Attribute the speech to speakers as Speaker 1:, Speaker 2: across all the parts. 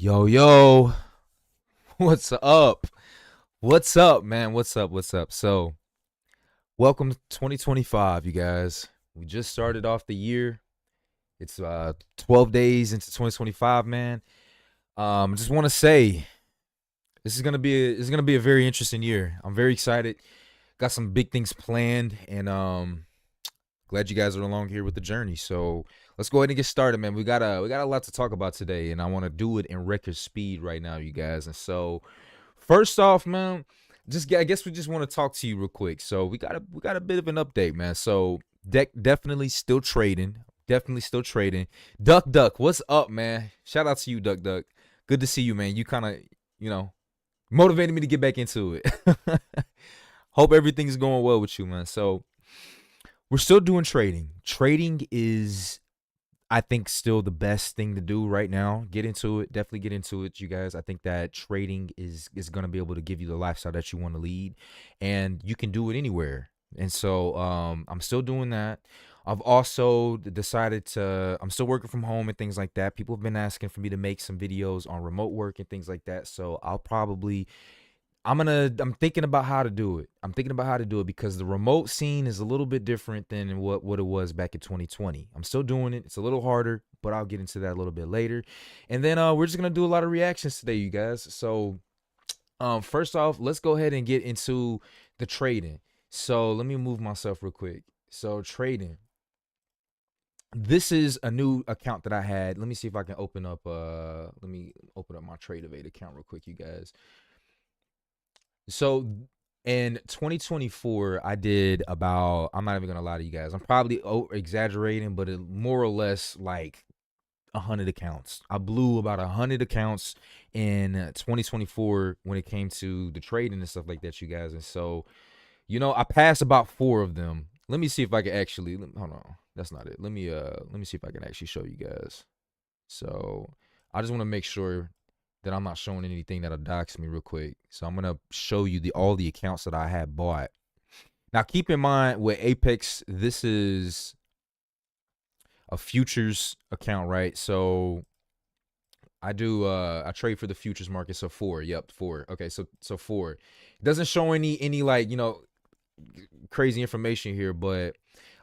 Speaker 1: Yo, yo, what's up? What's up, man? What's up? What's up? So, welcome to 2025, you guys. We just started off the year. It's 12 days into 2025, man. Just want to say this is gonna be a very interesting year. I'm very excited. Got some big things planned, and glad you guys are along here with the journey. So let's go ahead and get started, man. We got a lot to talk about today, and I want to do it in record speed right now, you guys. And so first off, man, I guess we just want to talk to you real quick. So we got a bit of an update, man. So definitely still trading. Definitely still trading. Duck, what's up, man? Shout out to you, Duck. Good to see you, man. You kind of, motivated me to get back into it. Hope everything's going well with you, man. So we're still doing trading. Trading is, I think, still the best thing to do right now. Get into it. Definitely get into it, you guys. I think that trading is going to be able to give you the lifestyle that you want to lead, and you can do it anywhere. And so I'm still doing that. I've also decided I'm still working from home and things like that. People have been asking for me to make some videos on remote work and things like that. So I'm thinking about how to do it. I'm thinking about how to do it because the remote scene is a little bit different than what it was back in 2020. I'm still doing it. It's a little harder, but I'll get into that a little bit later. And then we're just gonna do a lot of reactions today, you guys. So first off, let's go ahead and get into the trading. So let me move myself real quick. So trading. This is a new account that I had. Let me see if I can open up my Trade-Evade account real quick, you guys. So in 2024, I did about, I'm not even gonna lie to you guys, I'm probably exaggerating, but more or less like 100 accounts. I blew about 100 accounts in 2024 when it came to the trading and stuff like that, you guys. And so, I passed about 4 of them. Let me see if I can actually, hold on, that's not it. Let me see if I can actually show you guys. So I just want to make sure that I'm not showing anything that'll dox me real quick. So I'm gonna show you all the accounts that I had bought. Now keep in mind with Apex, this is a futures account, right? So I trade for the futures market. So 4. Okay, so 4. It doesn't show any like, crazy information here, but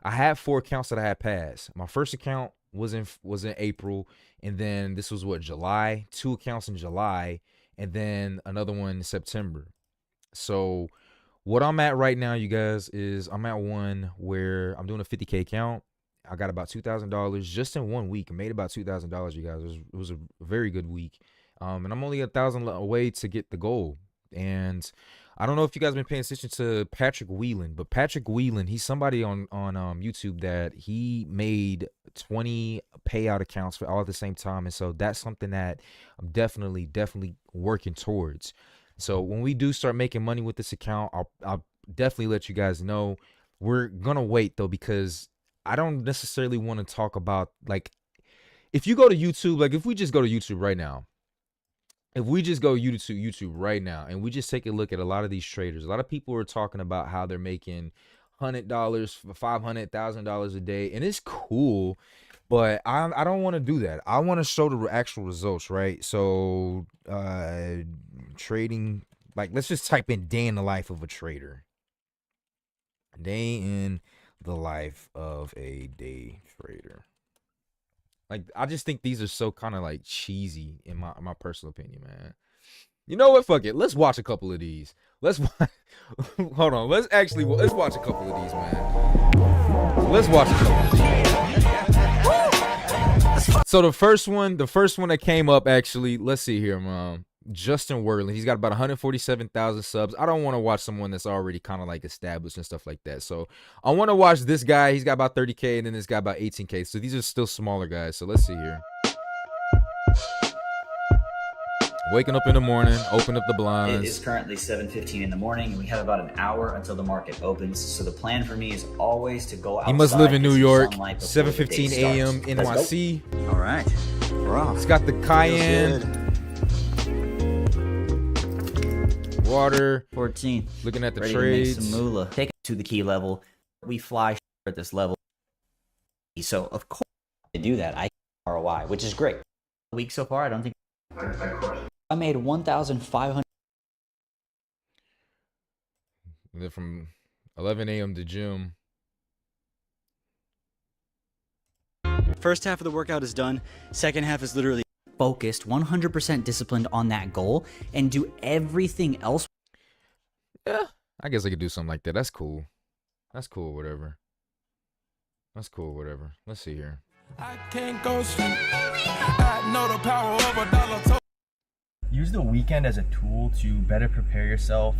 Speaker 1: I had 4 accounts that I had passed. My first account was in April, and then this was July. 2 accounts in July, and then another one in September. So what I'm at right now, you guys, is I'm at one where I'm doing a 50K account. I got about $2,000 just in 1 week. I made about $2,000, you guys. It was a very good week, and I'm only 1,000 away to get the goal. And I don't know if you guys have been paying attention to Patrick Whelan, but Patrick Whelan, he's somebody on YouTube that he made 20 payout accounts for all at the same time. And so that's something that I'm definitely working towards. So when we do start making money with this account, I'll definitely let you guys know. We're going to wait though, because I don't necessarily want to talk about, like, if you go to YouTube, like if we just go to YouTube right now, and we just take a look at a lot of these traders, a lot of people are talking about how they're making $100, $500, $1,000 a day, and it's cool, but I don't want to do that. I want to show the actual results, right? So trading, like, let's just type in day in the life of a trader. Day in the life of a day trader. Like, I just think these are so kind of like cheesy in my personal opinion, man. You know what? Fuck it. Let's watch a couple of these. Hold on. Let's watch a couple of these, man. Let's watch a couple of these. So the first one that came up, actually, let's see here, man. Justin Worley, he's got about 147,000 subs. I don't want to watch someone that's already kind of like established and stuff like that. So I want to watch this guy. He's got about 30K, and then this guy about 18K. So these are still smaller guys. So let's see here. Waking up in the morning, open up the blinds.
Speaker 2: It is currently 7:15 in the morning, and we have about an hour until the market opens. So the plan for me is always to go outside.
Speaker 1: He must live in New York. 7:15 a.m. NYC.
Speaker 2: All right, we're off.
Speaker 1: It's got the Cayenne. Water.
Speaker 2: 14.
Speaker 1: Looking at the
Speaker 2: Ready
Speaker 1: trades.
Speaker 2: to make some moolah. Take it to the key level. We fly at this level. So of course to do that, I ROI, which is great. Week so far, I don't think I made 1,500.
Speaker 1: Then from 11 a.m. to gym.
Speaker 3: First half of the workout is done. Second half is literally
Speaker 2: Focused, 100% disciplined on that goal, and do everything else.
Speaker 1: Yeah, I guess I could do something like that. That's cool. That's cool, whatever. That's cool, whatever. Let's see here.
Speaker 4: I can't go sleep. I know the power of a dollar.
Speaker 3: use the weekend as a tool to better prepare yourself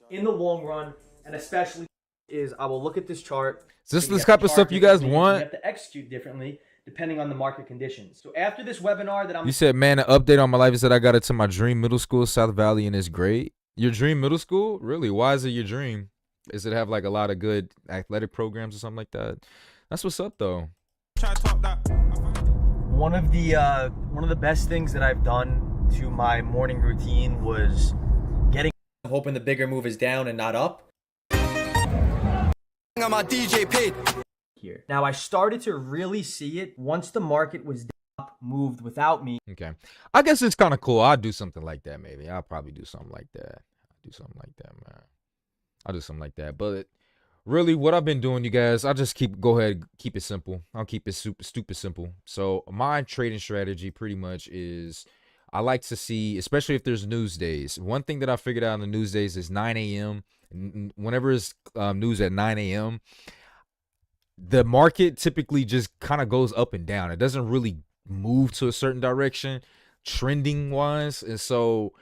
Speaker 3: in the long run, and especially is I will look at this chart.
Speaker 1: Is this the type of stuff you guys want?
Speaker 3: You have to execute differently depending on the market conditions. So after this webinar that I'm...
Speaker 1: You said, man, an update on my life is that I got it to my dream middle school, South Valley, and it's great. Your dream middle school? Really? Why is it your dream? Is it have like a lot of good athletic programs or something like that? That's what's up, though.
Speaker 3: One of the best things that I've done to my morning routine was hoping the bigger move is down and not up.
Speaker 4: On my DJ paid.
Speaker 3: Here. Now I started to really see it once the market was up, moved without me.
Speaker 1: Okay. I guess it's kind of cool. I'll do something like that, maybe. I'll probably do something like that. I'll do something like that, man. I'll do something like that. But really, what I've been doing, you guys, I'll just keep it simple. I'll keep it stupid simple. So my trading strategy pretty much is I like to see, especially if there's news days. One thing that I figured out on the news days is 9 a.m. Whenever it's news at 9 a.m., the market typically just kind of goes up and down. It doesn't really move to a certain direction trending wise. And so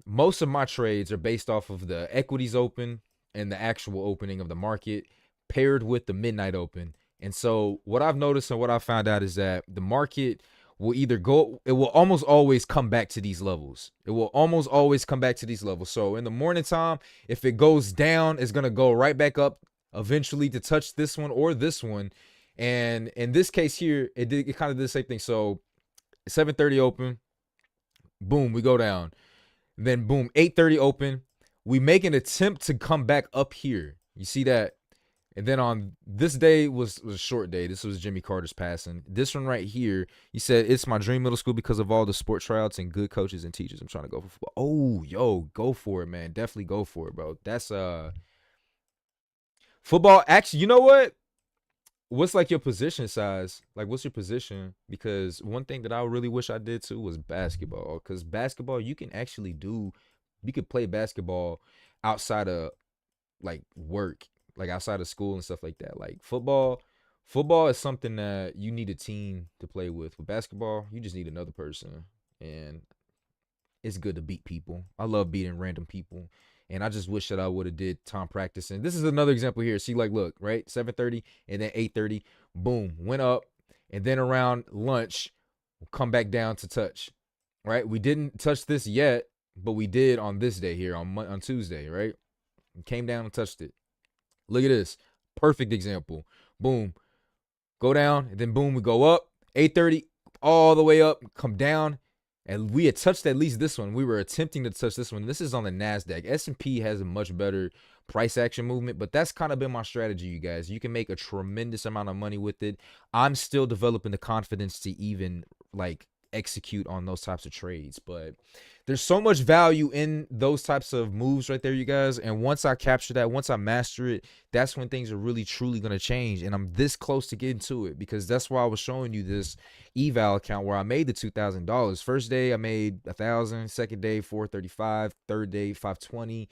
Speaker 1: most of my trades are based off of the equities open and the actual opening of the market paired with the midnight open. And so what I've noticed and what I found out is that the market will it will almost always come back to these levels. It will almost always come back to these levels. So in the morning time, if it goes down, it's going to go right back up eventually to touch this one or this one. And in this case here, it kind of did the same thing. So 7:30 open, boom, we go down. Then boom, 8:30 open. We make an attempt to come back up here. You see that? And then on this day was a short day. This was Jimmy Carter's passing. This one right here, he said, it's my dream middle school because of all the sport tryouts and good coaches and teachers. I'm trying to go for football. Oh, yo, go for it, man. Definitely go for it, bro. That's football. Actually, you know what? What's like your position size? Like, what's your position? Because one thing that I really wish I did too was basketball. Because basketball, you could play basketball outside of like work, like outside of school and stuff like that. Like football is something that you need a team to play with. With basketball, you just need another person, and it's good to beat people. I love beating random people, and I just wish that I would have did time practicing. This is another example here. See, like, look, right, 7:30 and then 8:30, boom, went up, and then around lunch, we'll come back down to touch. Right, we didn't touch this yet, but we did on this day here on Tuesday. Right, we came down and touched it. Look at this. Perfect example. Boom. Go down, and then boom, we go up. 8:30, all the way up, come down. And we had touched at least this one. We were attempting to touch this one. This is on the NASDAQ. S&P has a much better price action movement, but that's kind of been my strategy, you guys. You can make a tremendous amount of money with it. I'm still developing the confidence to even, like, execute on those types of trades, but there's so much value in those types of moves right there, you guys. And once I capture that, once I master it, that's when things are really truly going to change. And I'm this close to getting to it, because that's why I was showing you this eval account where I made the $2,000. First day I made $1,000, second day $435, third day $520.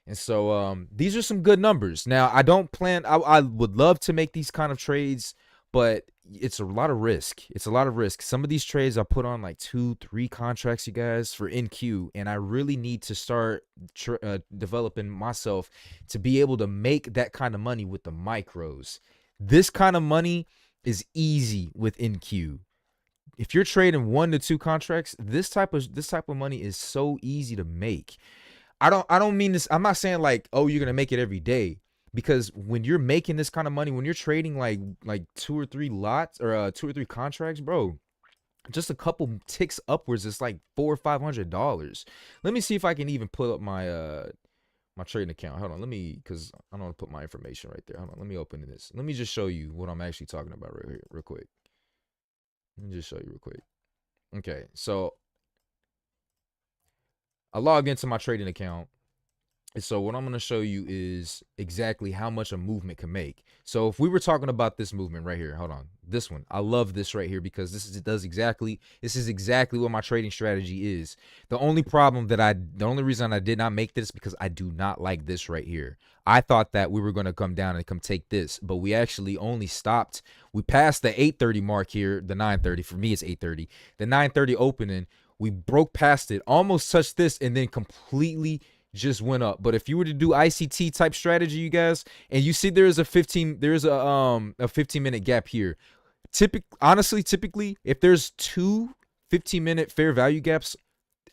Speaker 1: And so these are some good numbers. Now I would love to make these kind of trades, but it's a lot of risk. It's a lot of risk. Some of these trades I put on like 2-3 contracts, you guys, for NQ, and I really need to start developing myself to be able to make that kind of money with the micros. This kind of money is easy with NQ. If you're trading 1 to 2 contracts, this type of money is so easy to make. I don't mean this. I'm not saying like, oh, you're gonna make it every day. Because when you're making this kind of money, when you're trading like 2 or 3 lots or 2 or 3 contracts, bro, just a couple ticks upwards, it's like $400 or $500. Let me see if I can even pull up my my trading account. Hold on, because I don't want to put my information right there. Hold on, let me open this. Let me just show you what I'm actually talking about right here, real quick. Let me just show you real quick. Okay, so I log into my trading account. And so what I'm going to show you is exactly how much a movement can make. So if we were talking about this movement right here, hold on, this one, I love this right here because this is exactly what my trading strategy is. The only reason I did not make this because I do not like this right here. I thought that we were going to come down and come take this, but we actually only stopped. We passed the 8:30 mark here, the 9:30. For me, it's 8:30. The 9:30 opening, we broke past it, almost touched this, and then completely just went up. But if you were to do ICT type strategy, you guys, and you see there's a 15-minute gap here. Typically, if there's two 15-minute fair value gaps,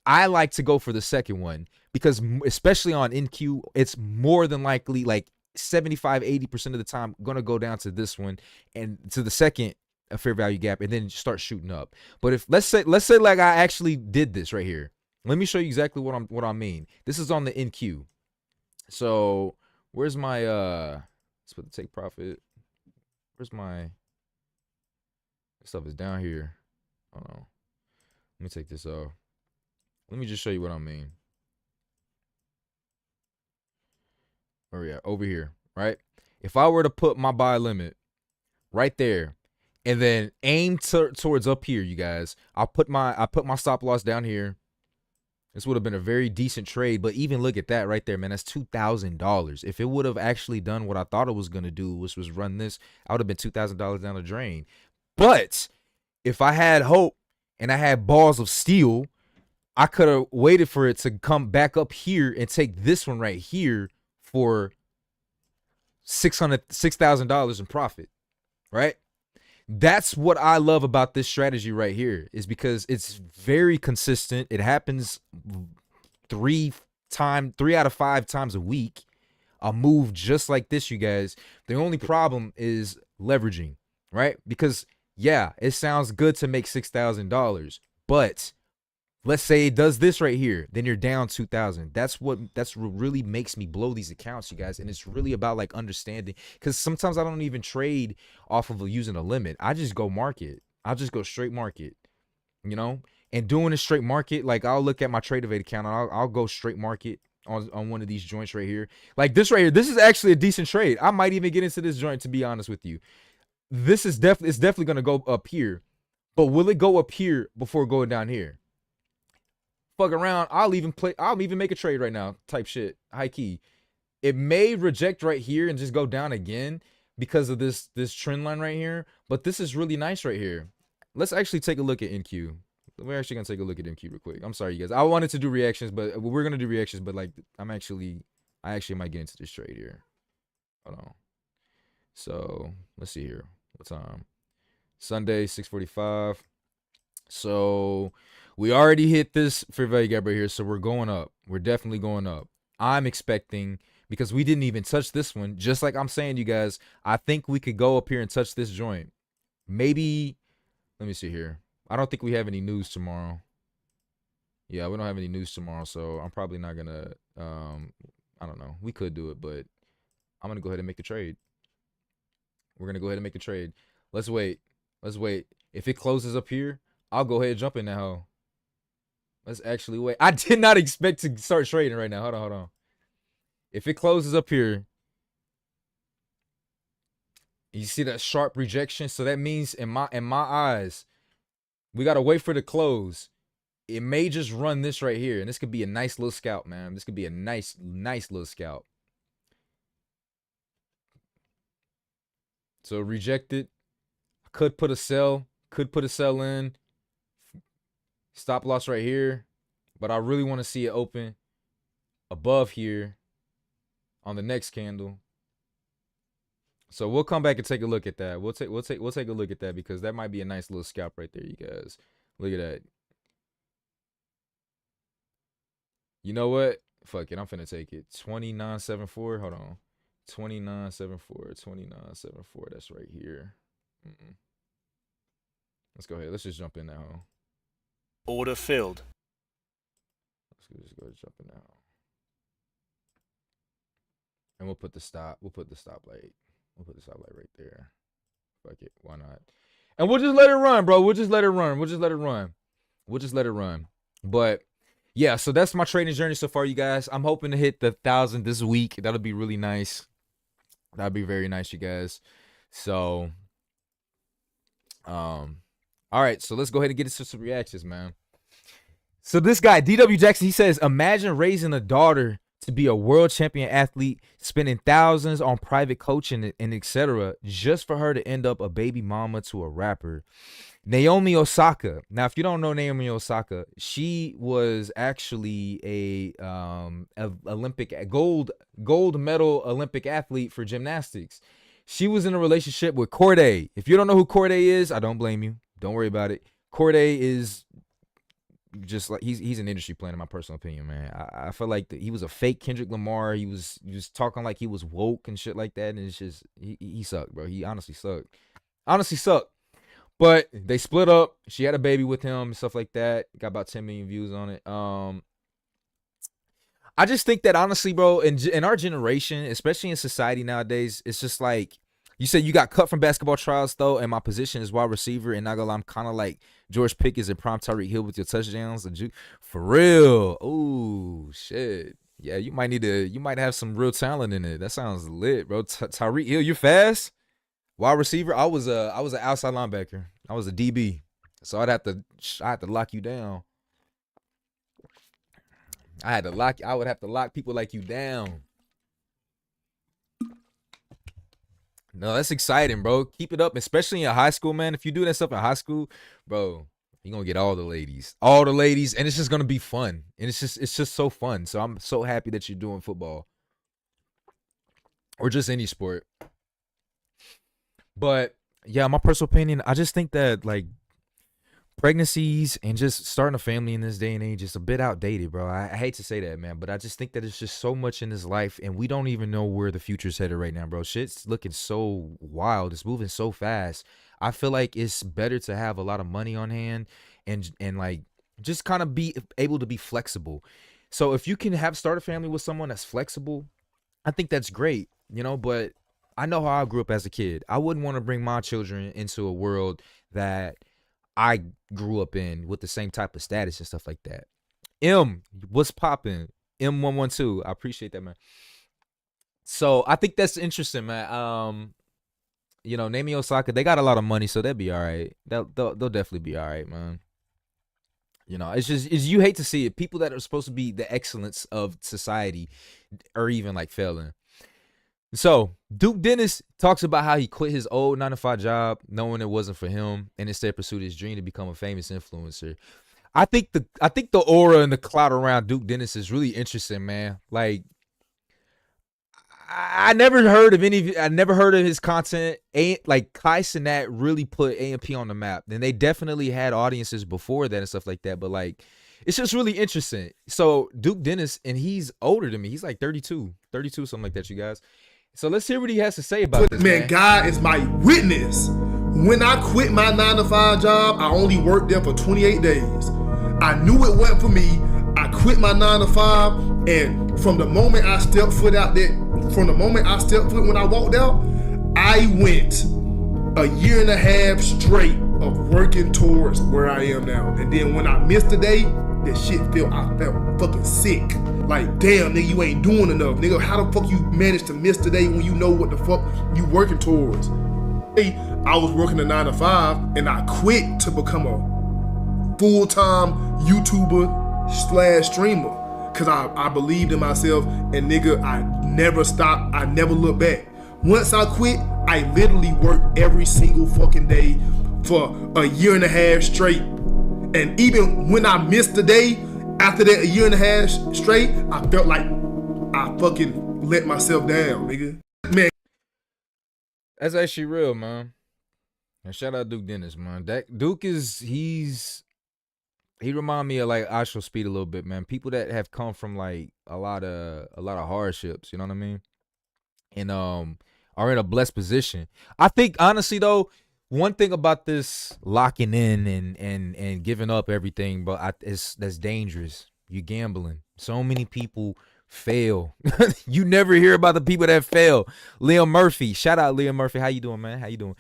Speaker 1: I like to go for the second one because especially on NQ, it's more than likely like 75-80% of the time gonna go down to this one and to the second a fair value gap and then start shooting up. But if let's say like I actually did this right here. Let me show you exactly what I mean. This is on the NQ. So where's my let's put the take profit. Where's my stuff is down here. Hold on. Let me take this off. Let me just show you what I mean. Oh yeah, over here, right? If I were to put my buy limit right there and then aim towards up here, you guys, I put my stop loss down here. This would have been a very decent trade, but even look at that right there, man. That's $2,000. If it would have actually done what I thought it was going to do, which was run this, I would have been $2,000 down the drain. But if I had hope and I had balls of steel, I could have waited for it to come back up here and take this one right here for $6,000 in profit, right? That's what I love about this strategy right here is because it's very consistent. It happens 3 out of 5 times a week. A move just like this, you guys. The only problem is leveraging, right? Because yeah, it sounds good to make $6,000, but let's say it does this right here, then you're down 2,000. That's what really makes me blow these accounts, you guys. And it's really about like understanding, because sometimes I don't even trade off of using a limit. I just go market. I'll just go straight market, you know. And doing a straight market, like I'll look at my Tradeovate account and I'll go straight market on one of these joints right here, like this right here. This is actually a decent trade. I might even get into this joint, to be honest with you. This is definitely gonna go up here, but will it go up here before going down here? Fuck around, I'll even make a trade right now type shit, high key. It may reject right here and just go down again because of this trend line right here, but this is really nice right here. Let's actually take a look at NQ. We're actually gonna take a look at NQ real quick. I'm sorry, you guys. I wanted to do reactions, but we're gonna do reactions, but like I actually might get into this trade here. Hold on. So let's see here. What time? Sunday, 6:45. So we already hit this fair value gap right here, so we're going up. We're definitely going up. I'm expecting, because we didn't even touch this one, just like I'm saying, you guys, I think we could go up here and touch this joint. Maybe, let me see here. I don't think we have any news tomorrow. Yeah, we don't have any news tomorrow, so I'm probably not going to, I don't know. We could do it, but I'm going to go ahead and make the trade. We're going to go ahead and make the trade. Let's wait. Let's wait. If it closes up here, I'll go ahead and jump in that hole. Let's actually wait. I did not expect to start trading right now. Hold on. If it closes up here, you see that sharp rejection? So that means in my eyes, we gotta wait for it to close. It may just run this right here, and this could be a nice little scalp, man. This could be a nice little scalp. So rejected. Could put a sell in. Stop loss right here, but I really want to see it open above here on the next candle. So we'll come back and take a look at that. We'll take a look at that because that might be a nice little scalp right there, you guys. Look at that. You know what? Fuck it, I'm finna take it. 29.74. Hold on. 29.74. 29.74. That's right here. Let's go ahead. Let's just jump in now.
Speaker 5: Order filled.
Speaker 1: Let's just go jump in now. And we'll put the stop. We'll put the stoplight. We'll put the stoplight right there. Fuck it. Why not? And we'll just let it run, bro. We'll just let it run. We'll just let it run. But yeah, so that's my trading journey so far, you guys. I'm hoping to hit the 1,000 this week. That'll be really nice. That'd be very nice, you guys. So, all right. So let's go ahead and get into some reactions, man. So this guy, DW Jackson, he says, imagine raising a daughter to be a world champion athlete, spending thousands on private coaching and etc. just for her to end up a baby mama to a rapper. Naomi Osaka. Now, if you don't know Naomi Osaka, she was actually a Olympic gold medal Olympic athlete for gymnastics. She was in a relationship with Corday. If you don't know who Corday is, I don't blame you. Don't worry about it. Corday is just like he's an industry plant in my personal opinion, man. I feel like he was a fake Kendrick Lamar. He was talking like he was woke and shit like that, and it's just he sucked, bro. He honestly sucked. But they split up. She had a baby with him and stuff like that. Got about 10 million views on it. I just think that honestly, bro, in our generation, especially in society nowadays, it's just like you said, you got cut from basketball trials though, and my position is wide receiver, and not gonna lie, I'm kind of like George Pickens and prime Tyreek Hill with your touchdowns. For real. Oh shit. Yeah, you might have some real talent in it. That sounds lit, bro. Tyreek Hill, you fast? Wide receiver. I was an outside linebacker. I was a DB, so I had to lock you down. I would have to lock people like you down. No, that's exciting, bro. Keep it up, especially in high school, man. If you do that stuff in high school, bro, you're gonna get all the ladies, and it's just gonna be fun, and it's just so fun. So I'm so happy that you're doing football or just any sport. But yeah, my personal opinion, I just think that like pregnancies and just starting a family in this day and age is a bit outdated, bro. I hate to say that, man, but I just think that it's just so much in this life, and we don't even know where the future's headed right now, bro. Shit's looking so wild. It's moving so fast. I feel like it's better to have a lot of money on hand and like just kind of be able to be flexible. So if you can start a family with someone that's flexible, I think that's great, but I know how I grew up as a kid. I wouldn't want to bring my children into a world that I grew up in with the same type of status and stuff like that. What's popping? M112. I appreciate that, man. So I think that's interesting, man. Naomi Osaka, they got a lot of money, so they'll be all right. They'll definitely be all right, man. It's you hate to see it. People that are supposed to be the excellence of society are even like failing. So Duke Deniss talks about how he quit his old 9-to-5 job, knowing it wasn't for him, and instead pursued his dream to become a famous influencer. I think the aura and the clout around Duke Deniss is really interesting, man. Like, I never heard of his content. Like Kai Cenat really put A&P on the map. And they definitely had audiences before that and stuff like that. But like, it's just really interesting. So Duke Deniss, and he's older than me. He's like 32, something like that, you guys. So let's hear what he has to say about this, man.
Speaker 6: God is my witness. When I quit my 9-to-5 job, I only worked there for 28 days. I knew it wasn't for me. I quit my 9-to-5, and from the moment I stepped foot when I walked out, I went a year and a half straight of working towards where I am now. And then when I missed a day, I felt fucking sick. Like, damn, nigga, you ain't doing enough. Nigga, how the fuck you managed to miss today when you know what the fuck you working towards? I was working a 9-to-5, and I quit to become a full-time YouTuber / streamer. Cause I believed in myself, and nigga, I never stopped. I never looked back. Once I quit, I literally worked every single fucking day for a year and a half straight. And even when I missed a day, after that a year and a half straight, I felt like I fucking let myself down, nigga. Man.
Speaker 1: That's actually real, man. And shout out Duke Deniss, man. Duke he remind me of like Ishowspeed a little bit, man. People that have come from like a lot of hardships, you know what I mean? And are in a blessed position. I think honestly though, one thing about this locking in and giving up everything, but that's dangerous. You're gambling. So many people fail. You never hear about the people that fail. Liam Murphy, shout out Liam Murphy. How you doing, man? How you doing?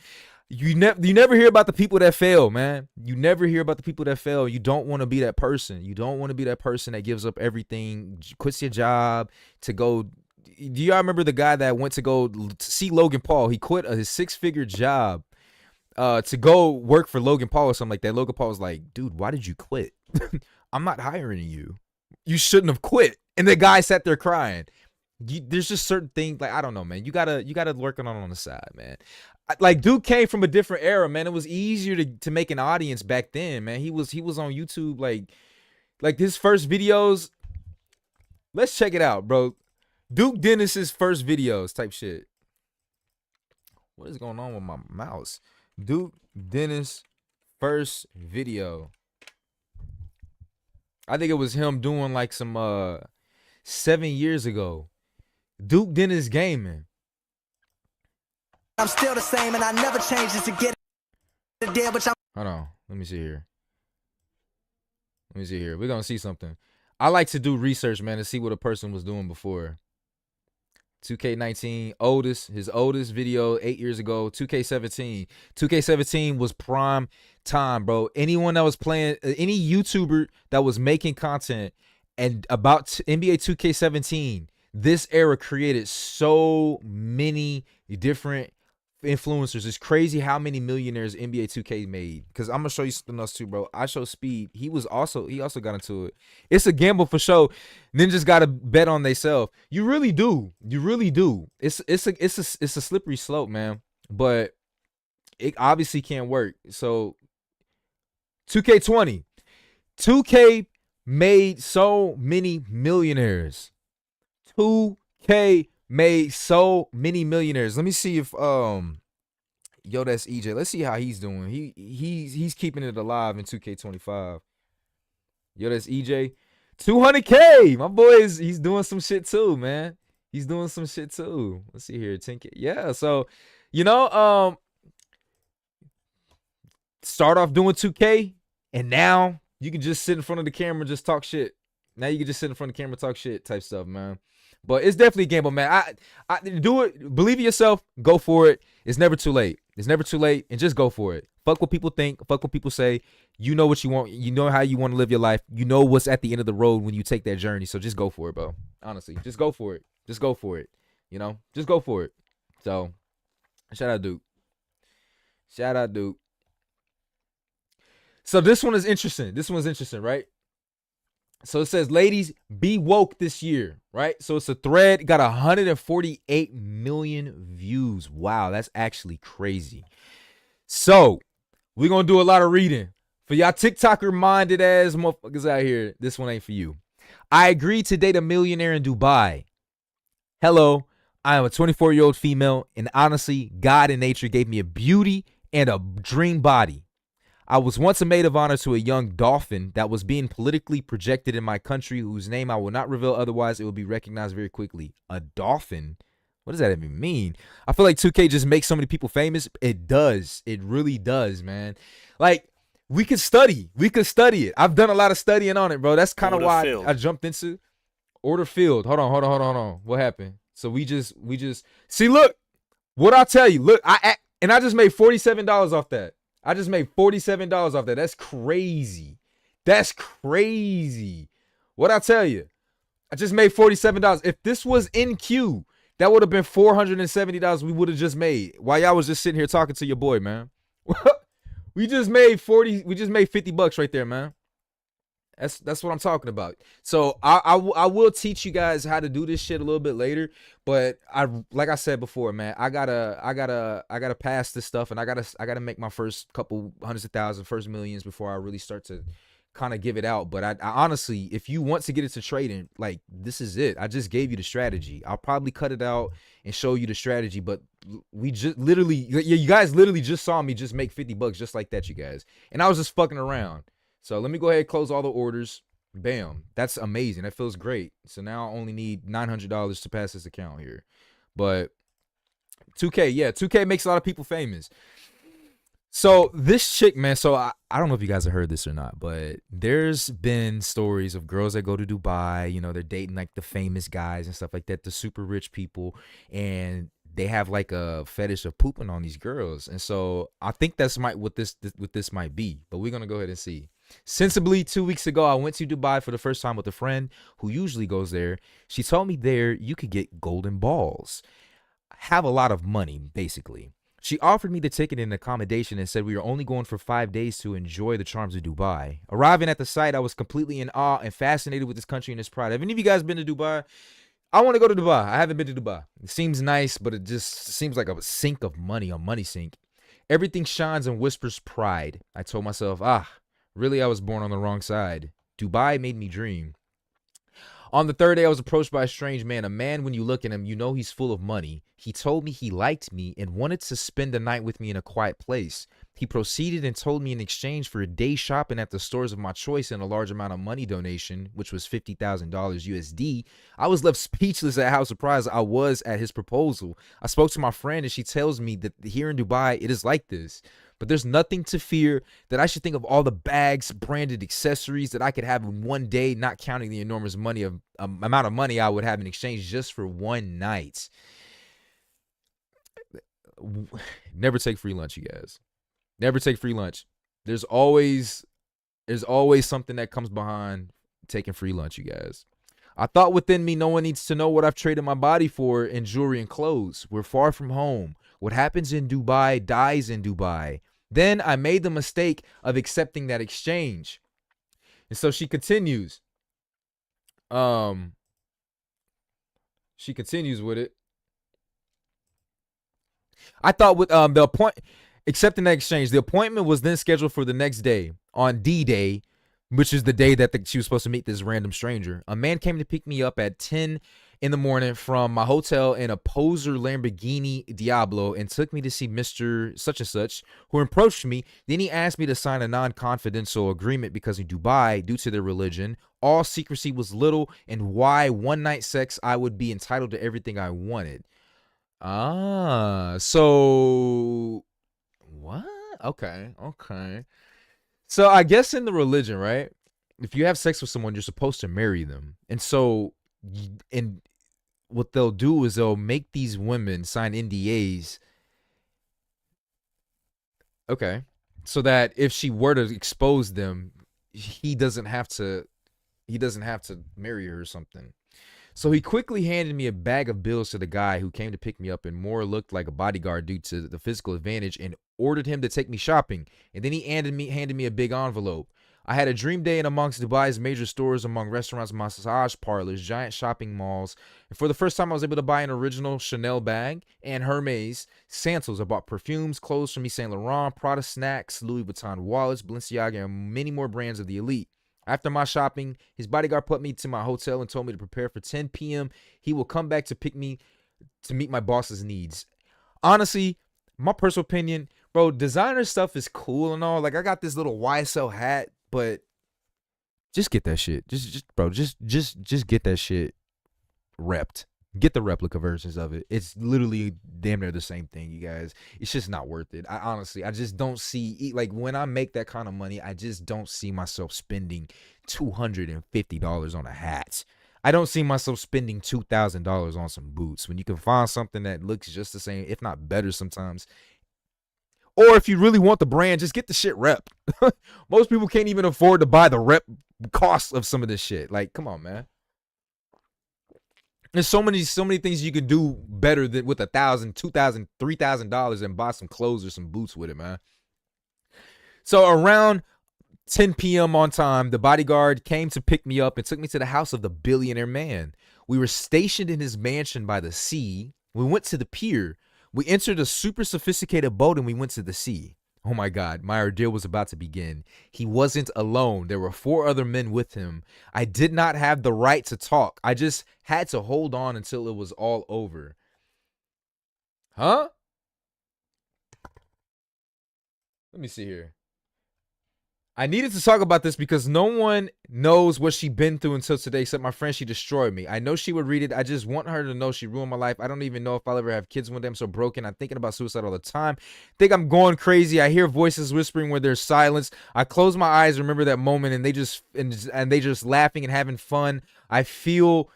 Speaker 1: You never hear about the people that fail, man. You never hear about the people that fail. You don't want to be that person. You don't want to be that person that gives up everything, quits your job to go. Do y'all remember the guy that went to go see Logan Paul? He quit his 6-figure job to go work for Logan Paul or something like that. Logan Paul was like, dude, why did you quit? I'm not hiring you. You shouldn't have quit. And the guy sat there crying. There's just certain things, like, I don't know, man. You gotta work on the side, man. Like, dude came from a different era, man. It was easier to make an audience back then, man. He was on YouTube, like his first videos. Let's check it out, bro. Duke Denniss's first videos type shit. What is going on with my mouse? Duke Deniss first video. I think it was him doing like some 7 years ago. Duke Deniss gaming.
Speaker 7: I'm still the same and I never changed just to get it there, but
Speaker 1: Hold on. Let me see here. We're going to see something. I like to do research, man, to see what a person was doing before. 2K19, his oldest video 8 years ago. 2K17. 2K17 was prime time, bro. Anyone that was playing, any YouTuber that was making content and about NBA 2K17, this era created so many different influencers. It's crazy how many millionaires NBA 2K made. Because I'm gonna show you something else too, bro. Ishowspeed, he also got into it. It's a gamble for sure. Ninjas gotta bet on themselves. You really do. It's a slippery slope, man. But it obviously can't work. So 2K20, 2K made so many millionaires. 2K made so many millionaires. Let me see if yo, that's EJ. Let's see how he's doing. He's keeping it alive in 2K25. Yo, that's EJ. 200K. My boy he's doing some shit too, man. He's doing some shit too. Let's see here. 10K. Yeah, so start off doing 2K and now you can just sit in front of the camera and just talk shit. Now you can just sit in front of the camera, talk shit type stuff, man. But it's definitely a gamble, man. I do it. Believe in yourself. Go for it. It's never too late. It's never too late. And just go for it. Fuck what people think. Fuck what people say. You know what you want. You know how you want to live your life. You know what's at the end of the road when you take that journey. So just go for it, bro. Honestly, just go for it. Just go for it. You know, just go for it. So, shout out Duke. Shout out Duke. So this one is interesting. This one's interesting, right? So it says, ladies, be woke this year, right? So it's a thread, got 148 million views. Wow, that's actually crazy. So we're going to do a lot of reading. For y'all TikToker-minded ass motherfuckers out here, this one ain't for you. I agreed to date a millionaire in Dubai. Hello, I am a 24-year-old female, and honestly, God and nature gave me a beauty and a dream body. I was once a maid of honor to a young dolphin that was being politically projected in my country, whose name I will not reveal, otherwise it will be recognized very quickly. A dolphin? What does that even mean? I feel like 2K just makes so many people famous. It does. It really does, man. Like, we could study. We could study it. I've done a lot of studying on it, bro. That's kind of why I jumped into order field. Hold on. What happened? So we just see, look, what I'll tell you. Look, I just made $47 off that. I just made $47 off that. That's crazy. That's crazy. What I tell you? I just made $47. If this was in queue, that would have been $470 we would have just made while y'all was just sitting here talking to your boy, man. We just made 50 bucks right there, man. That's what I'm talking about. So I will teach you guys how to do this shit a little bit later, but like I said before, man, I gotta pass this stuff, and I gotta make my first couple hundreds of thousands, first millions before I really start to kind of give it out. But I honestly, if you want to get into trading, like, this is it. I just gave you the strategy. I'll probably cut it out and show you the strategy, but we just literally, you guys literally just saw me just make 50 bucks just like that, you guys, and I was just fucking around. So let me go ahead and close all the orders. Bam. That's amazing. That feels great. So now I only need $900 to pass this account here. But 2K, yeah, 2K makes a lot of people famous. So this chick, man, so I don't know if you guys have heard this or not, but there's been stories of girls that go to Dubai, you know, they're dating like the famous guys and stuff like that, the super rich people, and they have like a fetish of pooping on these girls. And so I think that's what this might be, but we're going to go ahead and see. Sensibly, 2 weeks ago, I went to Dubai for the first time with a friend who usually goes there. She told me there you could get golden balls, have a lot of money, basically. She offered me the ticket and accommodation and said we were only going for 5 days to enjoy the charms of Dubai. Arriving at the site, I was completely in awe and fascinated with this country and its pride. Have any of you guys been to Dubai? I want to go to Dubai. I haven't been to Dubai. It seems nice, but it just seems like a sink of money, a money sink. Everything shines and whispers pride. I told myself, really, I was born on the wrong side. Dubai made me dream. On the third day, I was approached by a strange man. A man, when you look at him, you know he's full of money. He told me he liked me and wanted to spend the night with me in a quiet place. He proceeded and told me in exchange for a day shopping at the stores of my choice and a large amount of money donation, which was $50,000 USD. I was left speechless at how surprised I was at his proposal. I spoke to my friend and she tells me that here in Dubai, it is like this. But there's nothing to fear, that I should think of all the bags, branded accessories that I could have in one day, not counting the enormous amount of money I would have in exchange just for one night. Never take free lunch, you guys. Never take free lunch. There's always something that comes behind taking free lunch, you guys. I thought within me, no one needs to know what I've traded my body for in jewelry and clothes. We're far from home. What happens in Dubai dies in Dubai. Then I made the mistake of accepting that exchange. And so she continues. She continues with it. I thought with accepting that exchange, the appointment was then scheduled for the next day on D-Day, which is the day that she was supposed to meet this random stranger. A man came to pick me up at 10 in the morning from my hotel in a poser Lamborghini Diablo and took me to see Mr. Such and Such, who approached me. Then he asked me to sign a non-confidential agreement because in Dubai, due to their religion, all secrecy was little, and why one night sex, I would be entitled to everything I wanted. So what? Okay. So I guess in the religion, right? If you have sex with someone, you're supposed to marry them. And so, and what they'll do is they'll make these women sign NDAs. Okay. So that if she were to expose them, he doesn't have to marry her or something. So he quickly handed me a bag of bills to the guy who came to pick me up and more looked like a bodyguard due to the physical advantage and ordered him to take me shopping. And then he handed me a big envelope. I had a dream day in amongst Dubai's major stores, among restaurants, massage parlors, giant shopping malls. And for the first time, I was able to buy an original Chanel bag and Hermes sandals. I bought perfumes, clothes from Yves Saint Laurent, Prada snacks, Louis Vuitton wallets, Balenciaga, and many more brands of the elite. After my shopping, his bodyguard put me to my hotel and told me to prepare for 10 p.m. He will come back to pick me to meet my boss's needs. Honestly, my personal opinion, bro, designer stuff is cool and all. Like, I got this little YSL hat, but just get that shit. Just get that shit repped. Get the replica versions of it. It's literally damn near the same thing, you guys. It's just not worth it. I just don't see, like, when I make that kind of money, I just don't see myself spending $250 on a hat. I don't see myself spending $2,000 on some boots when you can find something that looks just the same, if not better sometimes. Or if you really want the brand, just get the shit rep. Most people can't even afford to buy the rep cost of some of this shit. Like, come on, man. There's so many things you can do better than with $1,000, $2,000, $3,000 and buy some clothes or some boots with it, man. So around 10 p.m. on time, the bodyguard came to pick me up and took me to the house of the billionaire man. We were stationed in his mansion by the sea. We went to the pier. We entered a super sophisticated boat and we went to the sea. Oh my God, my ordeal was about to begin. He wasn't alone. There were 4 other men with him. I did not have the right to talk. I just had to hold on until it was all over. Huh? Let me see here. I needed to talk about this because no one knows what she's been through until today except my friend. She destroyed me. I know she would read it. I just want her to know she ruined my life. I don't even know if I'll ever have kids one day. I'm so broken. I'm thinking about suicide all the time. Think I'm going crazy. I hear voices whispering where there's silence. I close my eyes, remember that moment, and they just laughing and having fun. I feel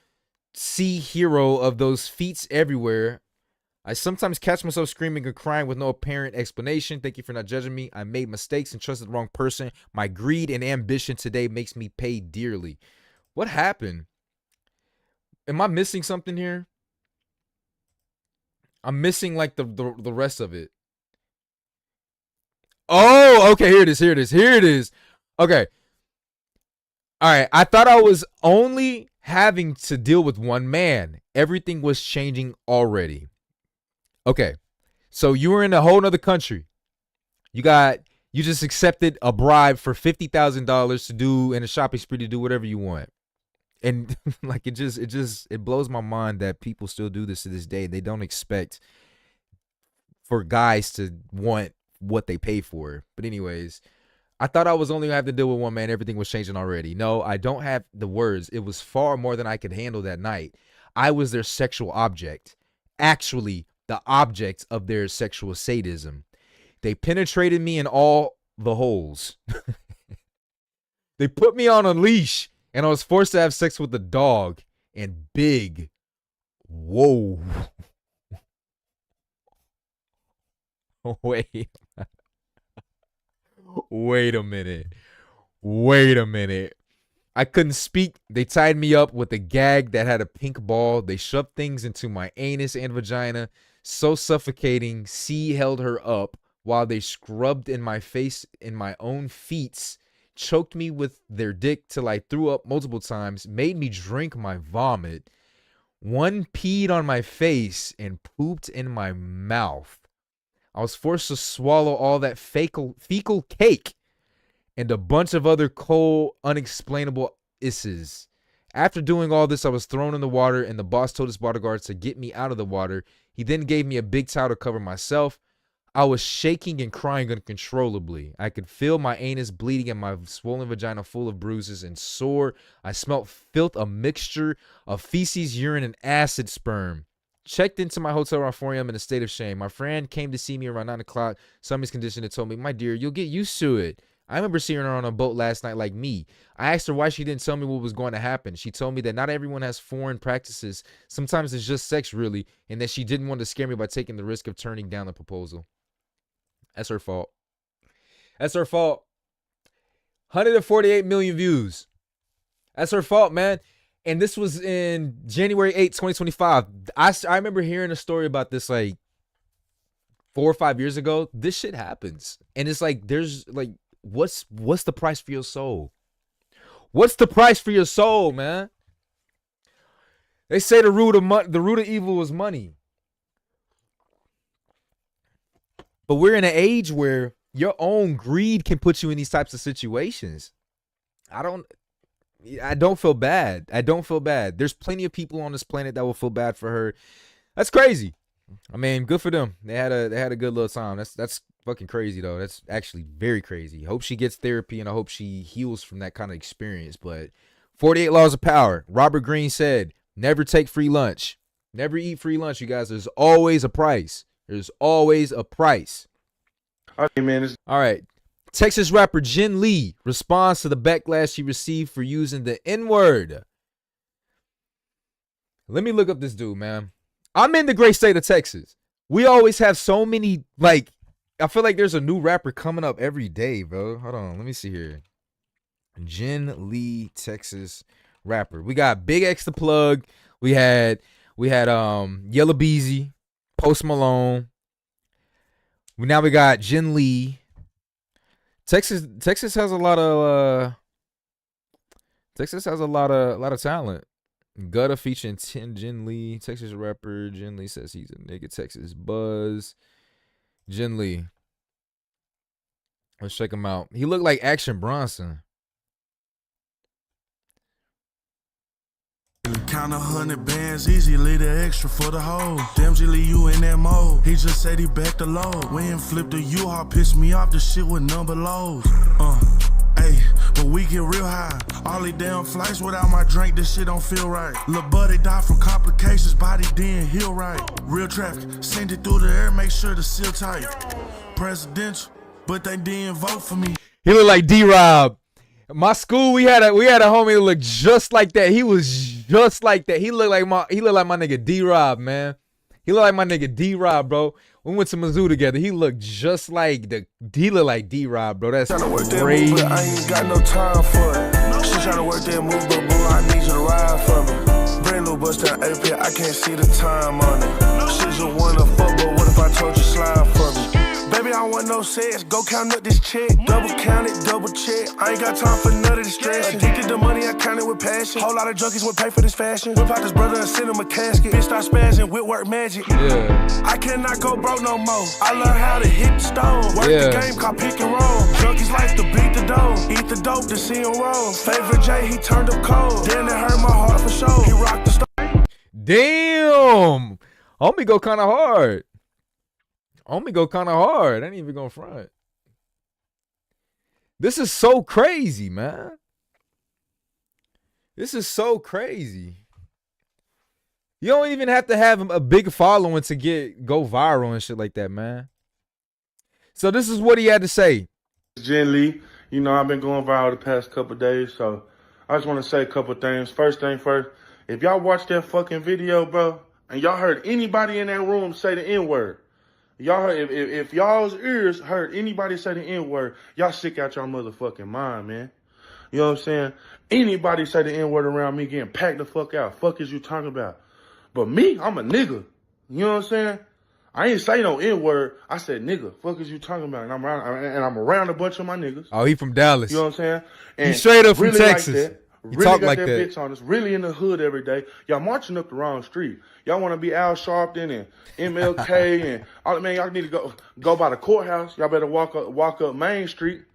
Speaker 1: hero of those feats everywhere. I sometimes catch myself screaming and crying with no apparent explanation. Thank you for not judging me. I made mistakes and trusted the wrong person. My greed and ambition today makes me pay dearly. What happened? Am I missing something here? I'm missing like the rest of it. Oh, okay, here it is. Okay. All right, I thought I was only having to deal with one man. Everything was changing already. Okay, so you were in a whole nother country. You just accepted a bribe for $50,000 to do in a shopping spree to do whatever you want. And like it blows my mind that people still do this to this day. They don't expect for guys to want what they pay for. But anyways, I thought I was only gonna have to deal with one man. Everything was changing already. No, I don't have the words. It was far more than I could handle that night. I was their sexual object. Actually, the object of their sexual sadism. They penetrated me in all the holes. They put me on a leash, and I was forced to have sex with a dog. And big. Whoa. Wait a minute. I couldn't speak. They tied me up with a gag that had a pink ball. They shoved things into my anus and vagina. So suffocating. C held her up while they scrubbed in my face in my own feet. Choked me with their dick till I threw up multiple times. Made me drink my vomit. One peed on my face and pooped in my mouth. I was forced to swallow all that fecal cake and a bunch of other cold, unexplainable isses. After doing all this, I was thrown in the water, and the boss told his bodyguards to get me out of the water. He then gave me a big towel to cover myself. I was shaking and crying uncontrollably. I could feel my anus bleeding and my swollen vagina full of bruises and sore. I smelt filth, a mixture of feces, urine, and acid sperm. Checked into my hotel around 4 a.m. in a state of shame. My friend came to see me around 9 o'clock. Saw me's condition and told me, my dear, you'll get used to it. I remember seeing her on a boat last night like me. I asked her why she didn't tell me what was going to happen. She told me that not everyone has foreign practices. Sometimes it's just sex, really, and that she didn't want to scare me by taking the risk of turning down the proposal. That's her fault. 148 million views. That's her fault, man. And this was in January 8th, 2025. I remember hearing a story about this like 4 or 5 years ago. This shit happens. And it's like, there's like, what's the price for your soul? What's the price for your soul, man? They say the root of evil is money. But we're in an age where your own greed can put you in these types of situations. I don't feel bad. There's plenty of people on this planet that will feel bad for her. That's crazy. I mean, good for them. They had a good little time. That's fucking crazy though. That's actually very crazy. Hope she gets therapy and I hope she heals from that kind of experience. But 48 laws of power. Robert Greene said, never take free lunch. Never eat free lunch, you guys. There's always a price. All right. Texas rapper Jen Lee responds to the backlash she received for using the N-word. Let me look up this dude, man. I'm in the great state of Texas. We always have so many, like, I feel like there's a new rapper coming up every day, bro. Hold on, let me see here. Jen Lee, Texas rapper. We got Big X the Plug. We had Yellow Beezy, Post Malone. Now we got Jen Lee. Texas has a lot of talent. Gutta featuring Jen Lee. Texas rapper Jen Lee says he's a nigga. Texas Buzz. Jen Lee. Let's check him out. He looked like Action Bronson.
Speaker 4: Count 100 bands easy, leave the extra for the hoe. Damn, Jilly, you in that mode. He just said he backed the load. When flipped the U-Haul, pissed me off, the shit with number lows. Hey, but we get real high. All these damn flights without my drink, this shit don't feel right. Lil' buddy died from complications, body didn't heal right. Real traffic, send it through the air, make sure the seal tight. Presidential, but they didn't vote for me.
Speaker 1: He looked like D-Rob. My school, we had a homie that looked just like that. He was just like that. He looked like my nigga D-Rob, man. He look like my nigga D-Rob, bro. We went to Mizzou together. He looked just like D-Rob, bro. That's crazy.
Speaker 4: But I ain't got no time for it. She tryna work that move, but boo, I need you to ride for me. Brand new bust down AP, I can't see the time on it. She just wanna fuck, but what if I told you slide for me? Baby, I want no sex, go count up this check. Double count it, double check. I ain't got time for none of this stress. Addicted to money, I count it with passion. Whole lot of junkies would pay for this fashion. Whip out this brother and send him a casket. Bitch start spazzing with work magic.
Speaker 1: Yeah.
Speaker 4: I cannot go broke no more. I learned how to hit the stone. Work the game, called pick and roll. Junkies like to beat the dough. Eat the dope to see him roll. Favorite J, he turned up cold. Then it hurt my heart for sure. He rocked the stone.
Speaker 1: Damn. Homie go kind of hard. I ain't even gonna front. This is so crazy, man. This is so crazy. You don't even have to have a big following to go viral and shit like that, man. So this is what he had to say.
Speaker 8: Jen Lee, you know, I've been going viral the past couple of days, so I just want to say a couple of things. First thing first, if y'all watched that fucking video, bro, and y'all heard anybody in that room say the N-word, y'all heard, if y'all's ears heard anybody say the N-word, y'all sick out your motherfucking mind, man. You know what I'm saying? Anybody say the N-word around me getting packed the fuck out. Fuck is you talking about? But me, I'm a nigga. You know what I'm saying? I ain't say no N-word. I said nigga. Fuck is you talking about? And I'm around a bunch of my niggas.
Speaker 1: Oh, he from Dallas.
Speaker 8: You know what I'm saying? And
Speaker 1: he straight up from
Speaker 8: really
Speaker 1: Texas.
Speaker 8: Like that.
Speaker 1: He
Speaker 8: Really
Speaker 1: talk
Speaker 8: got
Speaker 1: like
Speaker 8: that
Speaker 1: that.
Speaker 8: bitch on us. Really in the hood every day. Y'all marching up the wrong street. Y'all want to be Al Sharpton and MLK and all. Man, y'all need to go by the courthouse. Y'all better walk up Main Street.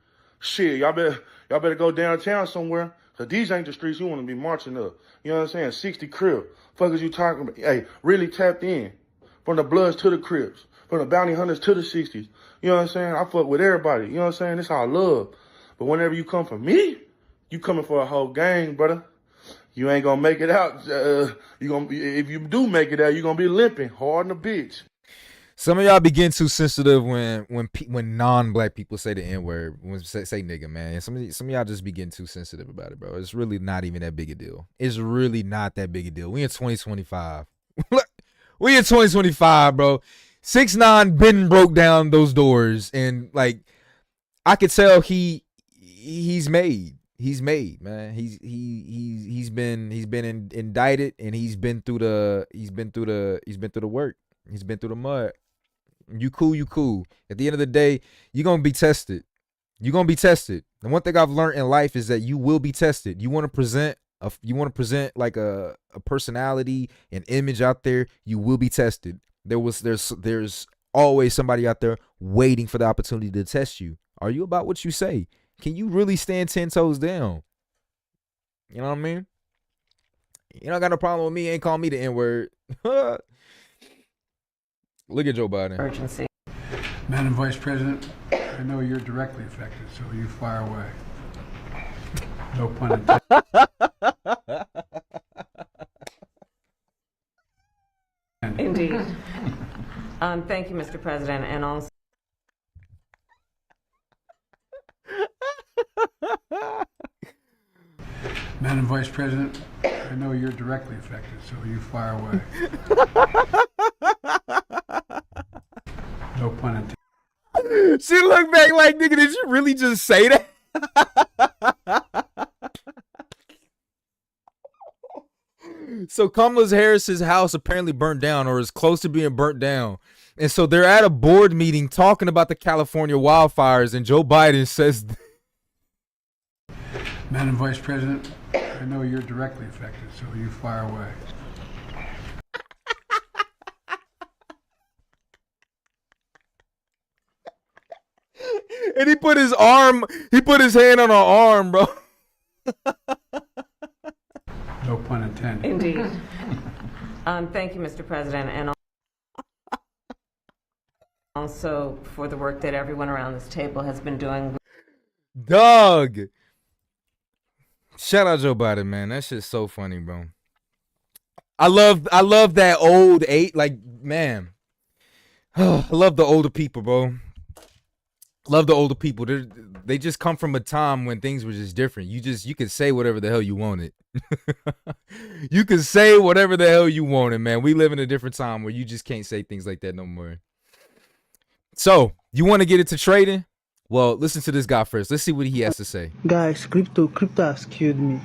Speaker 8: Shit, y'all better go downtown somewhere. Cause these ain't the streets you want to be marching up. You know what I'm saying? 60 Crib. Fuck is you talking about? Hey, really tapped in. From the Bloods to the Crips. From the Bounty Hunters to the 60s. You know what I'm saying? I fuck with everybody. You know what I'm saying? It's all love. But whenever you come for me, you coming for a whole gang, brother. You ain't gonna make it out. If you do make it out, you gonna be limping hard in the bitch.
Speaker 1: Some of y'all be getting too sensitive when non-black people say the N-word, when say nigga, man. Some of y'all just be getting too sensitive about it, bro. It's really not even that big a deal. It's really not that big a deal. We in 2025. We in 2025, bro. 6ix9ine been broke down those doors, and like I could tell he's made. He's made, man. He's been indicted, and he's been through the work. He's been through the mud. You cool. At the end of the day, you're gonna be tested. You're gonna be tested. And one thing I've learned in life is that you will be tested. You want to present like a personality, an image out there, you will be tested. There's always somebody out there waiting for the opportunity to test you. Are you about what you say? Can you really stand 10 toes down? You know what I mean? You don't got no problem with me. Ain't call me the N-word. Look at Joe Biden.
Speaker 9: Urgency.
Speaker 10: Madam Vice President, I know you're directly affected, so you fire away. No pun intended.
Speaker 9: Indeed. Thank you, Mr. President, and also.
Speaker 10: Madam Vice President, I know you're directly affected, so you fire away. No pun intended.
Speaker 1: She looked back like, nigga, did you really just say that? So Kamala Harris's house apparently burnt down, or is close to being burnt down. And so they're at a board meeting talking about the California wildfires, and Joe Biden says,
Speaker 10: Madam Vice President, I know you're directly affected, so you fire away.
Speaker 1: and he put his hand on her arm, bro.
Speaker 10: No pun intended.
Speaker 9: Indeed. Thank you, Mr. President, and also for the work that everyone around this table has been doing.
Speaker 1: Dog. Shout out Joe Biden, man. That shit's so funny, bro. I love that old man. I love the older people, bro. Love the older people. They just come from a time when things were just different. You could say whatever the hell you wanted. You could say whatever the hell you wanted, man. We live in a different time where you just can't say things like that no more. So, you want to get into trading? Well, listen to this guy first. Let's see what he has to say.
Speaker 11: Guys, crypto has killed me.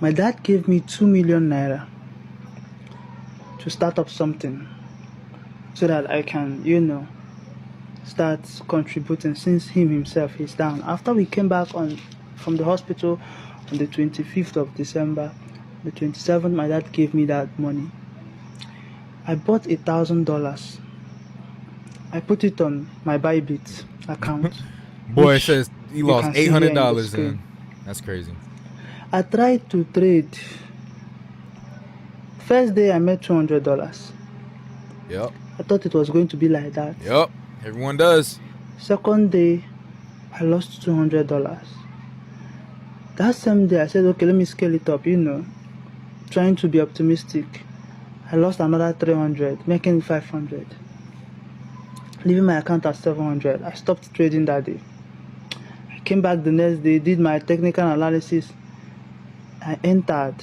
Speaker 11: My dad gave me 2 million naira to start up something so that I can, start contributing, since him himself is down. After we came back from the hospital on the 25th of December, the 27th, my dad gave me that money. I bought $1,000. I put it on my Bybit account.
Speaker 1: Boy, it says he lost $800 in. That's crazy.
Speaker 11: I tried to trade. First day I made $200.
Speaker 1: Yep.
Speaker 11: I thought it was going to be like that.
Speaker 1: Yep. Everyone does.
Speaker 11: Second day, I lost $200. That same day, I said, okay, let me scale it up, trying to be optimistic. I lost another 300, making it 500. Leaving my account at 700. I stopped trading that day. I came back the next day, did my technical analysis. I entered.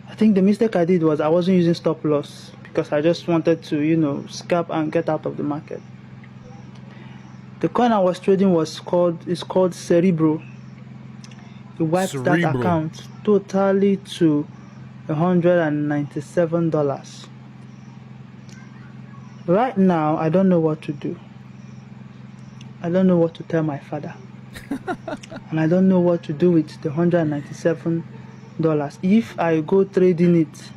Speaker 11: I think the mistake I did was I wasn't using stop loss, because I just wanted to, scalp and get out of the market. The coin I was trading is called Cerebro. It wiped that account totally to $197. Right now, I don't know what to do. I don't know what to tell my father. And I don't know what to do with the $197. If I go trading it,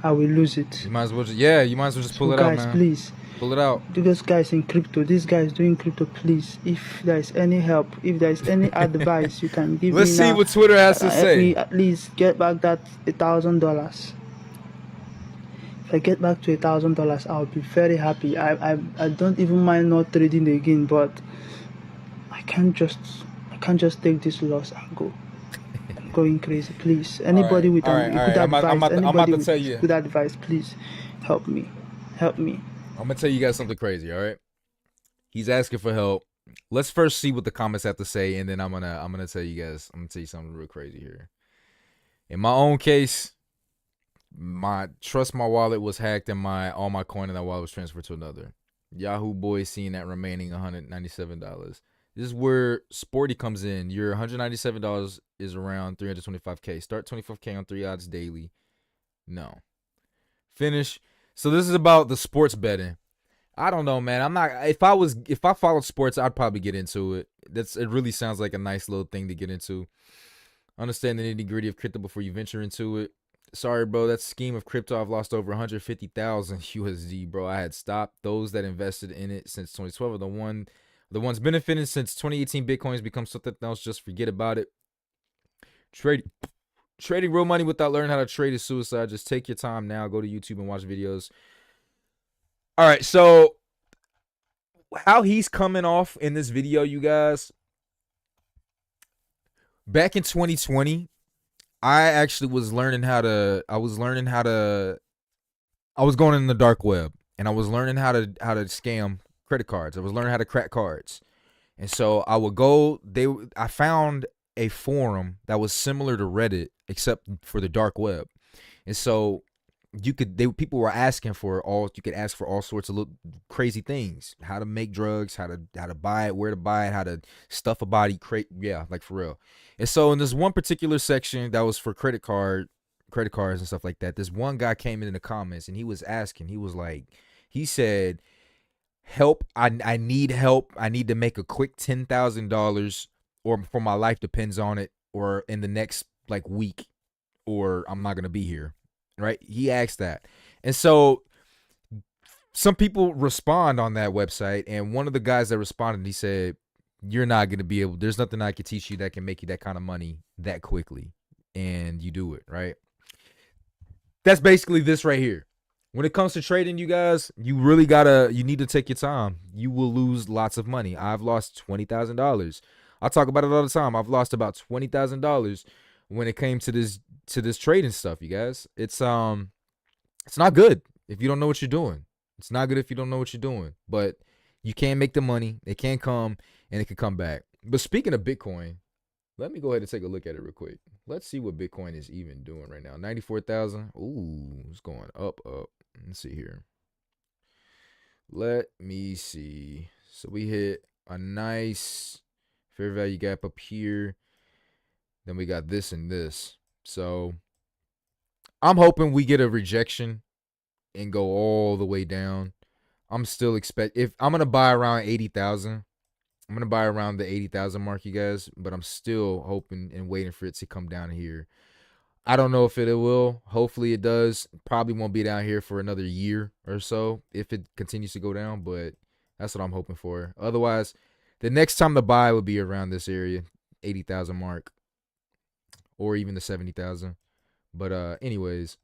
Speaker 11: I will lose it.
Speaker 1: You might as well just pull it out, man.
Speaker 11: Please.
Speaker 1: Pull it out.
Speaker 11: These guys in crypto, these guys doing crypto, please. If there is any help, if there is any advice you can give me
Speaker 1: Let's see what Twitter has to say.
Speaker 11: Help me at least get back that $1,000. If I get back to $1,000, I'll be very happy. I don't even mind not trading again, but I can't just take this loss and go. I'm going crazy, please. Anybody with good advice, please help me. Help me.
Speaker 1: I'm gonna tell you guys something crazy, all right? He's asking for help. Let's first see what the comments have to say, and then I'm gonna tell you guys. I'm gonna tell you something real crazy here. In my own case, my wallet was hacked, and all my coin in that wallet was transferred to another. Yahoo boy seeing that remaining $197. This is where Sporty comes in. Your $197 is around 325K. Start 25K on 3 odds daily. No. Finish. So this is about the sports betting. I don't know, man. I'm not. If I followed sports, I'd probably get into it. It really sounds like a nice little thing to get into. Understand the nitty-gritty of crypto before you venture into it. Sorry, bro. That scheme of crypto, I've lost over 150,000 USD, bro. I had stopped. Those that invested in it since 2012 are the ones benefiting. Since 2018, Bitcoin's become something else. Just forget about it. Trading real money without learning how to trade is suicide. Just take your time now. Go to YouTube and watch videos. All right, so how he's coming off in this video, you guys. Back in 2020, I actually was learning how to. I was going in the dark web, and I was learning how to scam credit cards. I was learning how to crack cards, and so I would go. I found a forum that was similar to Reddit, except for the dark web, and so people were asking for you could ask for all sorts of little crazy things: how to make drugs, how to buy it, where to buy it, how to stuff a body, like for real. And so in this one particular section that was for credit cards and stuff like that, this one guy came in the comments and he was asking. He said, "Help! I need help. I need to make a quick $10,000, or for my life depends on it, or in the next week, or I'm not gonna be here." Right? He asked that. And so some people respond on that website, and one of the guys that responded, he said, "You're not going to be able, there's nothing I can teach you that can make you that kind of money that quickly." And you do it, right? That's basically this right here. When it comes to trading, you guys, you need to take your time. You will lose lots of money. I've lost $20,000. I talk about it all the time. I've lost about $20,000 when it came to this trading stuff, you guys. It's not good if you don't know what you're doing. It's not good if you don't know what you're doing. But you can make the money. It can come, and it can come back. But speaking of Bitcoin, let me go ahead and take a look at it real quick. Let's see what Bitcoin is even doing right now. 94,000. Ooh, it's going up. Let's see here. Let me see. So we hit a nice fair value gap up here. Then we got this and this. So I'm hoping we get a rejection and go all the way down. I'm still if I'm gonna buy around 80,000. I'm gonna buy around the 80,000 mark, you guys. But I'm still hoping and waiting for it to come down here. I don't know if it will. Hopefully it does. Probably won't be down here for another year or so if it continues to go down, but that's what I'm hoping for. Otherwise, the next time to buy would be around this area, 80,000 mark, or even the 70,000. But anywho,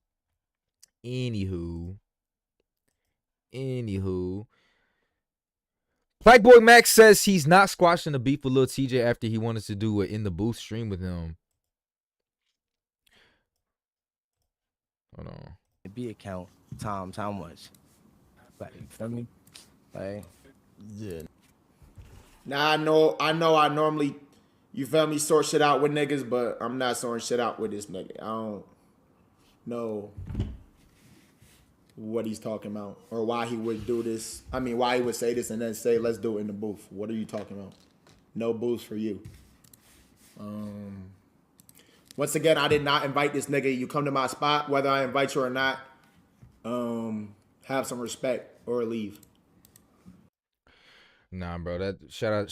Speaker 1: Black Boy Max says he's not squashing the beef with Lil Tjay after he wanted to do an in the booth stream with him. Hold on.
Speaker 12: The B account times how much? Like, you feel me? Like, yeah.
Speaker 6: Now I normally, you feel me, sort shit out with niggas, but I'm not sorting shit out with this nigga. I don't know what he's talking about or why he would do this. I mean, why he would say this and then say, let's do it in the booth. What are you talking about? No booths for you. Once again, I did not invite this nigga. You come to my spot, whether I invite you or not, have some respect or leave.
Speaker 1: Nah, bro. That shout out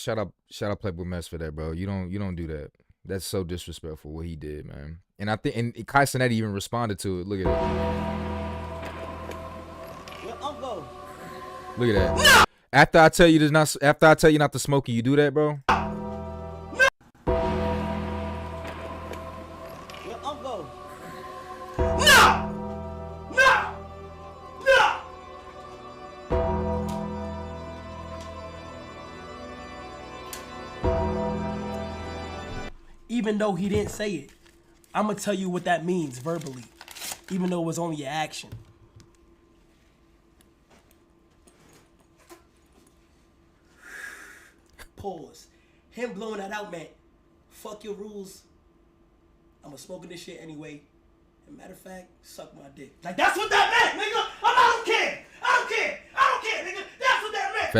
Speaker 1: Playboy Mess for that, bro. You don't do that. That's so disrespectful what he did, man. And I think and Kai Cenat even responded to it. Look at it.
Speaker 12: Your uncle.
Speaker 1: Look at that. No! After I tell you not to smoke, you do that, bro.
Speaker 12: Your uncle.
Speaker 13: Even though he didn't say it, I'm gonna tell you what that means verbally, even though it was only an action. Pause. Him blowing that out meant, fuck your rules. I'm gonna smoking this shit anyway. And matter of fact, suck my dick. Like, that's what that meant, nigga. I don't care, nigga. That's what that meant.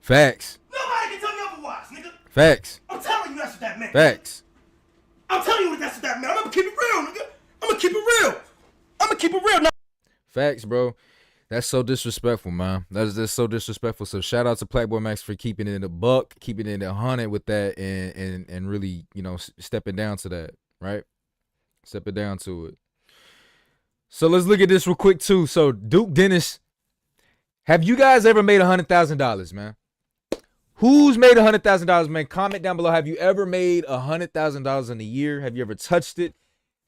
Speaker 1: Facts.
Speaker 13: Nobody can tell me otherwise, nigga.
Speaker 1: Facts.
Speaker 13: I'm telling you that's what that meant.
Speaker 1: Facts.
Speaker 13: I'm telling you that's what that meant. I'm gonna keep it real, nigga. I'm gonna keep it real. Now.
Speaker 1: Facts, bro. That's so disrespectful, man. That's so disrespectful. So shout out to Blackboy Max for keeping it in a buck, keeping it in 100 with that, and really, you know, stepping down to that, right? Stepping down to it. So let's look at this real quick too. So Duke Deniss, have you guys ever made $100,000, man? Who's made $100,000, man? Comment down below. Have you ever made $100,000 in a year? Have you ever touched it?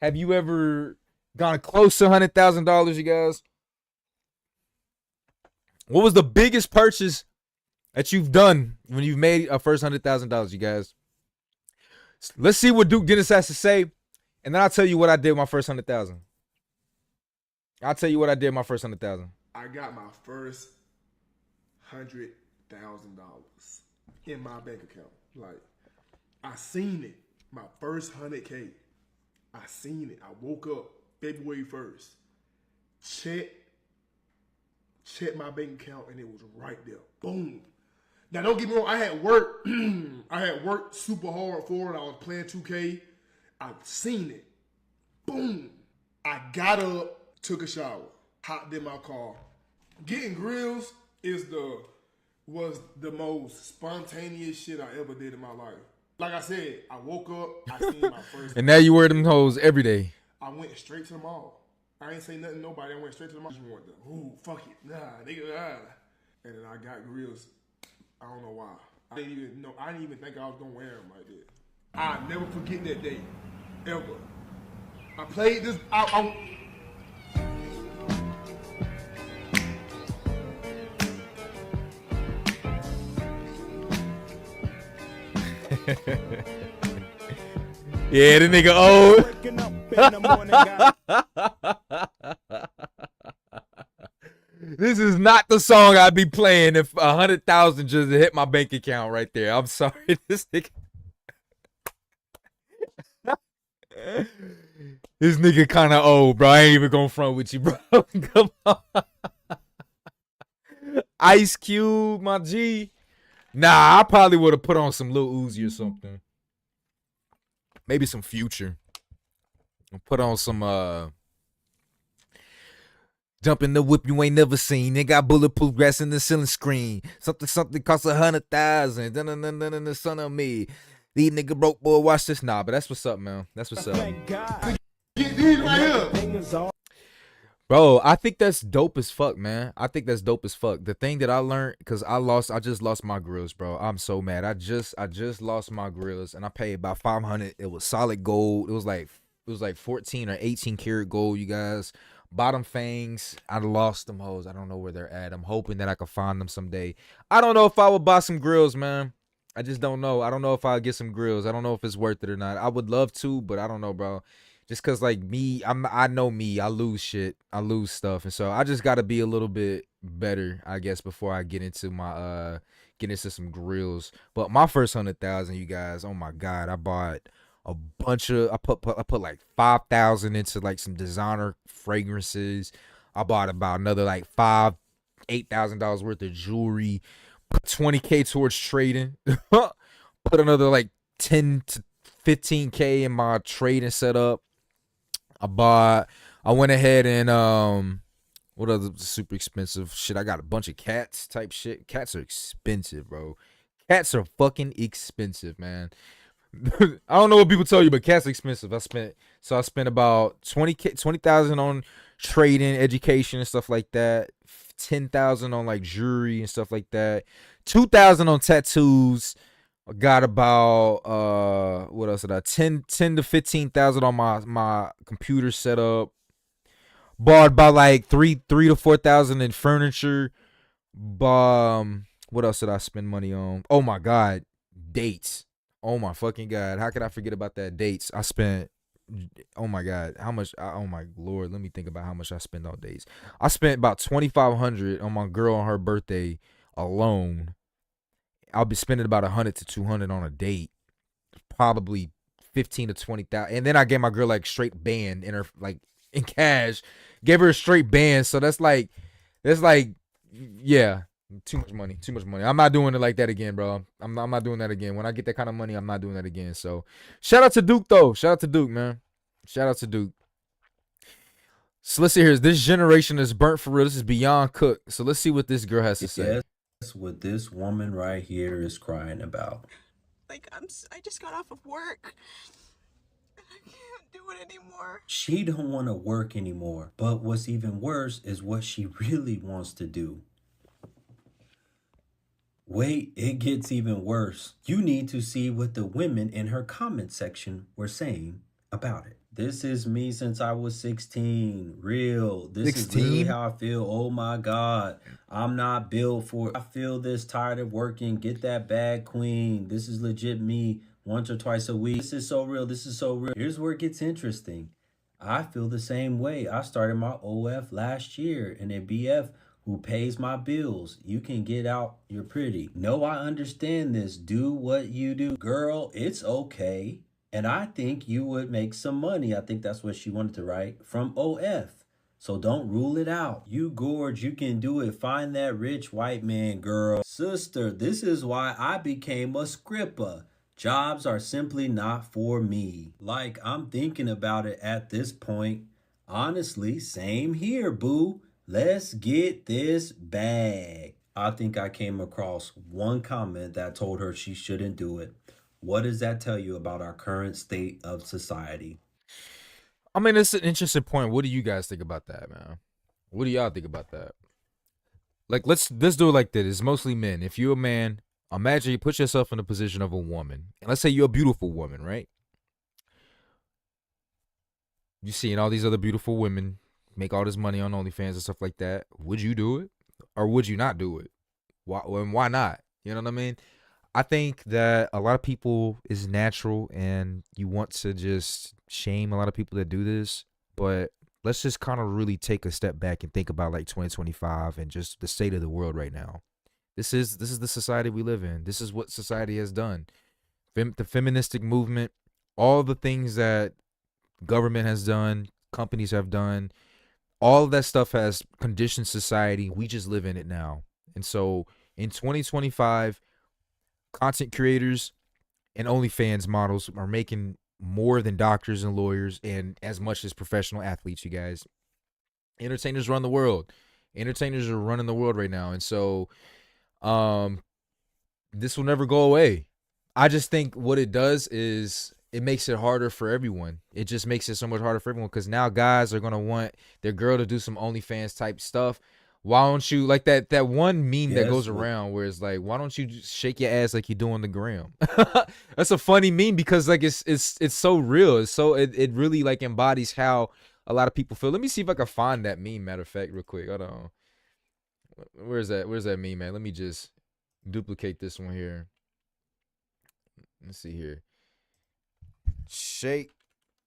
Speaker 1: Have you ever gone close to $100,000, you guys? What was the biggest purchase that you've done when you've made a first $100,000, you guys? Let's see what Duke Deniss has to say, and then I'll tell you what I did with my first $100,000. I'll tell you what I did with my first $100,000.
Speaker 6: I got my first $100,000 in my bank account. Like, I seen it. My first 100K. I seen it. I woke up February 1st. Check my bank account, and it was right there. Boom. Now, don't get me wrong. I had worked. I had worked super hard for it. I was playing 2K. I seen it. Boom. I got up, took a shower, hopped in my car. Getting grills was the most spontaneous shit I ever did in my life. Like I said, I woke up, I seen my first.
Speaker 1: And now you wear them hoes every day.
Speaker 6: I went straight to the mall. I ain't say nothing to nobody. I went straight to the mall. I just wanted to, ooh, fuck it. Nah, nigga, nah. And then I got grills. I don't know why. I didn't even think I was gonna wear them like that. I'll never forget that day. Ever. I played this.
Speaker 1: Yeah, the nigga old. This is not the song I'd be playing if 100,000 just hit my bank account right there. I'm sorry, this nigga. This nigga kind of old, bro. I ain't even gonna front with you, bro. Come on. Ice Cube, my G. Nah, I probably would have put on some Lil Uzi or something. Maybe some Future. Put on some jump in the whip you ain't never seen. They got bulletproof glass in the ceiling screen. Something costs 100,000. Dun the son of me. These nigga broke boy, watch this. Nah, but that's what's up, man. That's what's up.
Speaker 6: Get these right here.
Speaker 1: Bro, I think that's dope as fuck, man. I think that's dope as fuck. The thing that I learned, because I just lost my grills, bro. I'm so mad. I just lost my grills, and I paid about 500. It was solid gold. It was like 14 or 18 karat gold, you guys. Bottom fangs, I lost them hoes. I don't know where they're at. I'm hoping that I can find them someday. I don't know if I would buy some grills, man. I just don't know. I don't know if I'll get some grills. I don't know if it's worth it or not. I would love to, but I don't know, bro. Just cause like me, I know me. I lose shit. I lose stuff, and so I just gotta be a little bit better, I guess, before I get into my get into some grills. But my first 100,000, you guys. Oh my god, I bought a bunch of. I put like 5,000 into like some designer fragrances. I bought about another like $8,000 worth of jewelry. Put 20K towards trading. Put another like 10 to 15K in my trading setup. I went ahead and what other super expensive shit? I got a bunch of cats type shit. Cats are expensive, bro. Cats are fucking expensive, man. I don't know what people tell you, but cats are expensive. I spent about 20,000 on trading, education and stuff like that. 10,000 on like jewelry and stuff like that. 2,000 on tattoos. I got about what else did I 10 to 15,000 on my computer setup. Bought about like 3 to 4,000 in furniture. What else did I spend money on? Oh my god, dates. Oh my fucking god, how could I forget about that? Dates. I spent, oh my god, how much? Oh my lord, let me think about how much I spent on dates. I spent about 2,500 on my girl on her birthday alone. I'll be spending about 100 to 200 on a date, probably 15 to 20,000, and then I gave my girl like straight band in her like in cash, gave her a straight band. So that's like, yeah, too much money. I'm not doing it like that again, bro. I'm not doing that again. When I get that kind of money, I'm not doing that again. So shout out to Duke though. Shout out to Duke, man. Shout out to Duke. So let's see here. This generation is burnt for real. This is beyond cooked. So let's see what this girl has to say.
Speaker 14: That's what this woman right here is crying about.
Speaker 15: Like, I just got off of work. And I can't do it anymore.
Speaker 14: She don't want to work anymore. But what's even worse is what she really wants to do. Wait, it gets even worse. You need to see what the women in her comment section were saying about it. This is me since I was 16. Real. This 16? Is really how I feel. Oh my God. I'm not built for it. I feel this tired of working. Get that bag, queen. This is legit me once or twice a week. This is so real. This is so real. Here's where it gets interesting. I feel the same way. I started my OF last year and a BF who pays my bills. You can get out. You're pretty. No, I understand this. Do what you do. Girl, it's okay. And I think you would make some money. I think that's what she wanted to write from OF. So don't rule it out. You gorge, you can do it. Find that rich white man, girl. Sister, this is why I became a scripper. Jobs are simply not for me. Like, I'm thinking about it at this point. Honestly, same here, boo. Let's get this bag. I think I came across one comment that told her she shouldn't do it. What does that tell you about our current state of society?
Speaker 1: I mean, it's an interesting point. What do you guys think about that, man? What do y'all think about that? Like, let's do it like this. It's mostly men. If you're a man, imagine you put yourself in the position of a woman. And let's say you're a beautiful woman, right? You're seeing all these other beautiful women make all this money on OnlyFans and stuff like that. Would you do it? Or would you not do it? Why not? You know what I mean? I think that a lot of people is natural and you want to just shame a lot of people that do this. But let's just kind of really take a step back and think about like 2025 and just the state of the world right now. This is the society we live in. This is what society has done. The feministic movement, all the things that government has done, companies have done, all of that stuff has conditioned society. We just live in it now. And so in 2025, content creators and OnlyFans models are making more than doctors and lawyers and as much as professional athletes, you guys. Entertainers run the world. Entertainers are running the world right now. And so this will never go away. I just think what it does is it makes it harder for everyone. It just makes it so much harder for everyone because now guys are going to want their girl to do some OnlyFans type stuff. Why don't you, like that one meme that goes around where it's like, why don't you just shake your ass like you do on the gram? That's a funny meme because like it's so real. It really like embodies how a lot of people feel. Let me see if I can find that meme, matter of fact, real quick. Hold on. Where's that meme, man? Let me just duplicate this one here. Let's see here. Shake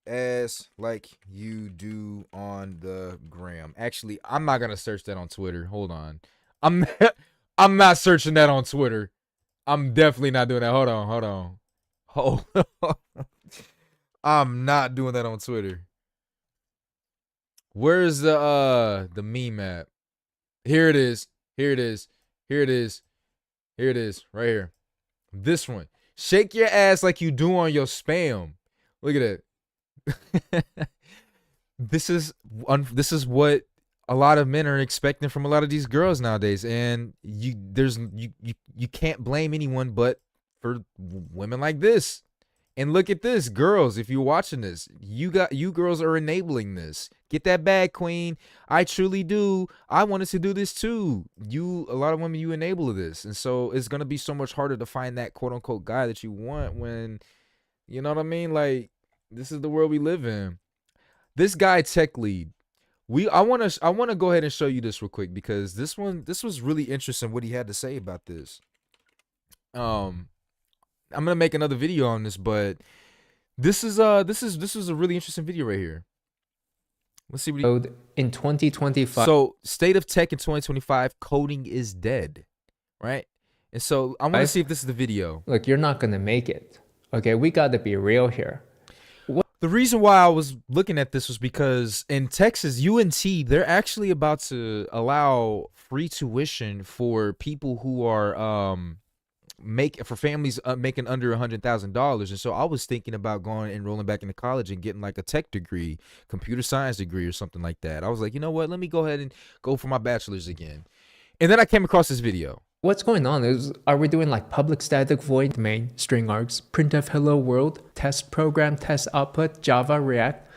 Speaker 1: ass like you do on the gram. Actually, I'm not gonna search that on Twitter. Hold on. I'm not searching that on Twitter. I'm definitely not doing that. Hold on. I'm not doing that on Twitter. Where's the meme at? Here it is. Right here. This one. Shake your ass like you do on your spam. Look at it. This is what a lot of men are expecting from a lot of these girls nowadays, and you can't blame anyone but for women like this. And look at this, girls, if you're watching this, you girls are enabling this. Get that bag, queen. I truly do. I wanted to do this too. A lot of women, you enable this. And so it's going to be so much harder to find that quote unquote guy that you want when, you know what I mean? Like, this is the world we live in. This guy, Tech Lead, I want to go ahead and show you this real quick because this was really interesting what he had to say about this. I'm going to make another video on this, but this is a really interesting video right here. Let's see what
Speaker 16: in 2025.
Speaker 1: So, state of tech in 2025, coding is dead, right? And so I want to see if this is the video.
Speaker 16: Look, you're not going to make it. Okay, we got to be real here.
Speaker 1: The reason why I was looking at this was because in Texas, UNT, they're actually about to allow free tuition for people who are for families making under $100,000. And so I was thinking about going and enrolling back into college and getting like a tech degree, computer science degree or something like that. I was like, you know what? Let me go ahead and go for my bachelor's again. And then I came across this video.
Speaker 16: What's going on is, are we doing like public static void main, string args, printf hello world, test program, test output, Java, React?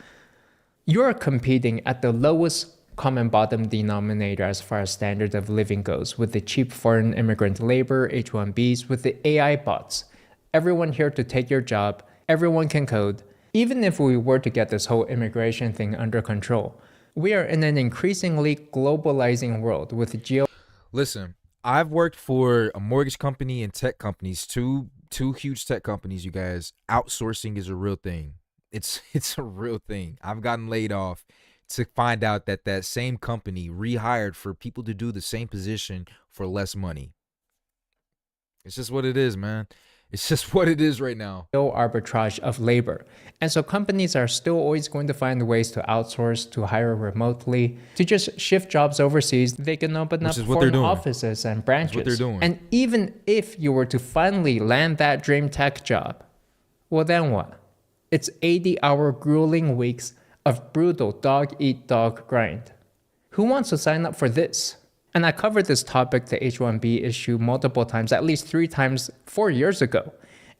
Speaker 16: You're competing at the lowest common bottom denominator as far as standard of living goes, with the cheap foreign immigrant labor, H-1Bs, with the AI bots. Everyone here to take your job, everyone can code. Even if we were to get this whole immigration thing under control, we are in an increasingly globalizing world with
Speaker 1: Listen, I've worked for a mortgage company and tech companies, two huge tech companies, you guys. Outsourcing is a real thing. It's a real thing. I've gotten laid off to find out that same company rehired for people to do the same position for less money. It's just what it is, man. It's just what it is right now.
Speaker 16: Arbitrage of labor. And so companies are still always going to find ways to outsource, to hire remotely, to just shift jobs overseas. They can open up foreign offices and branches.
Speaker 1: That's what they're doing.
Speaker 16: And even if you were to finally land that dream tech job, well, then what? It's 80-hour grueling weeks of brutal dog-eat-dog grind. Who wants to sign up for this? And I covered this topic, the H-1B issue, multiple times, at least 3 times 4 years ago.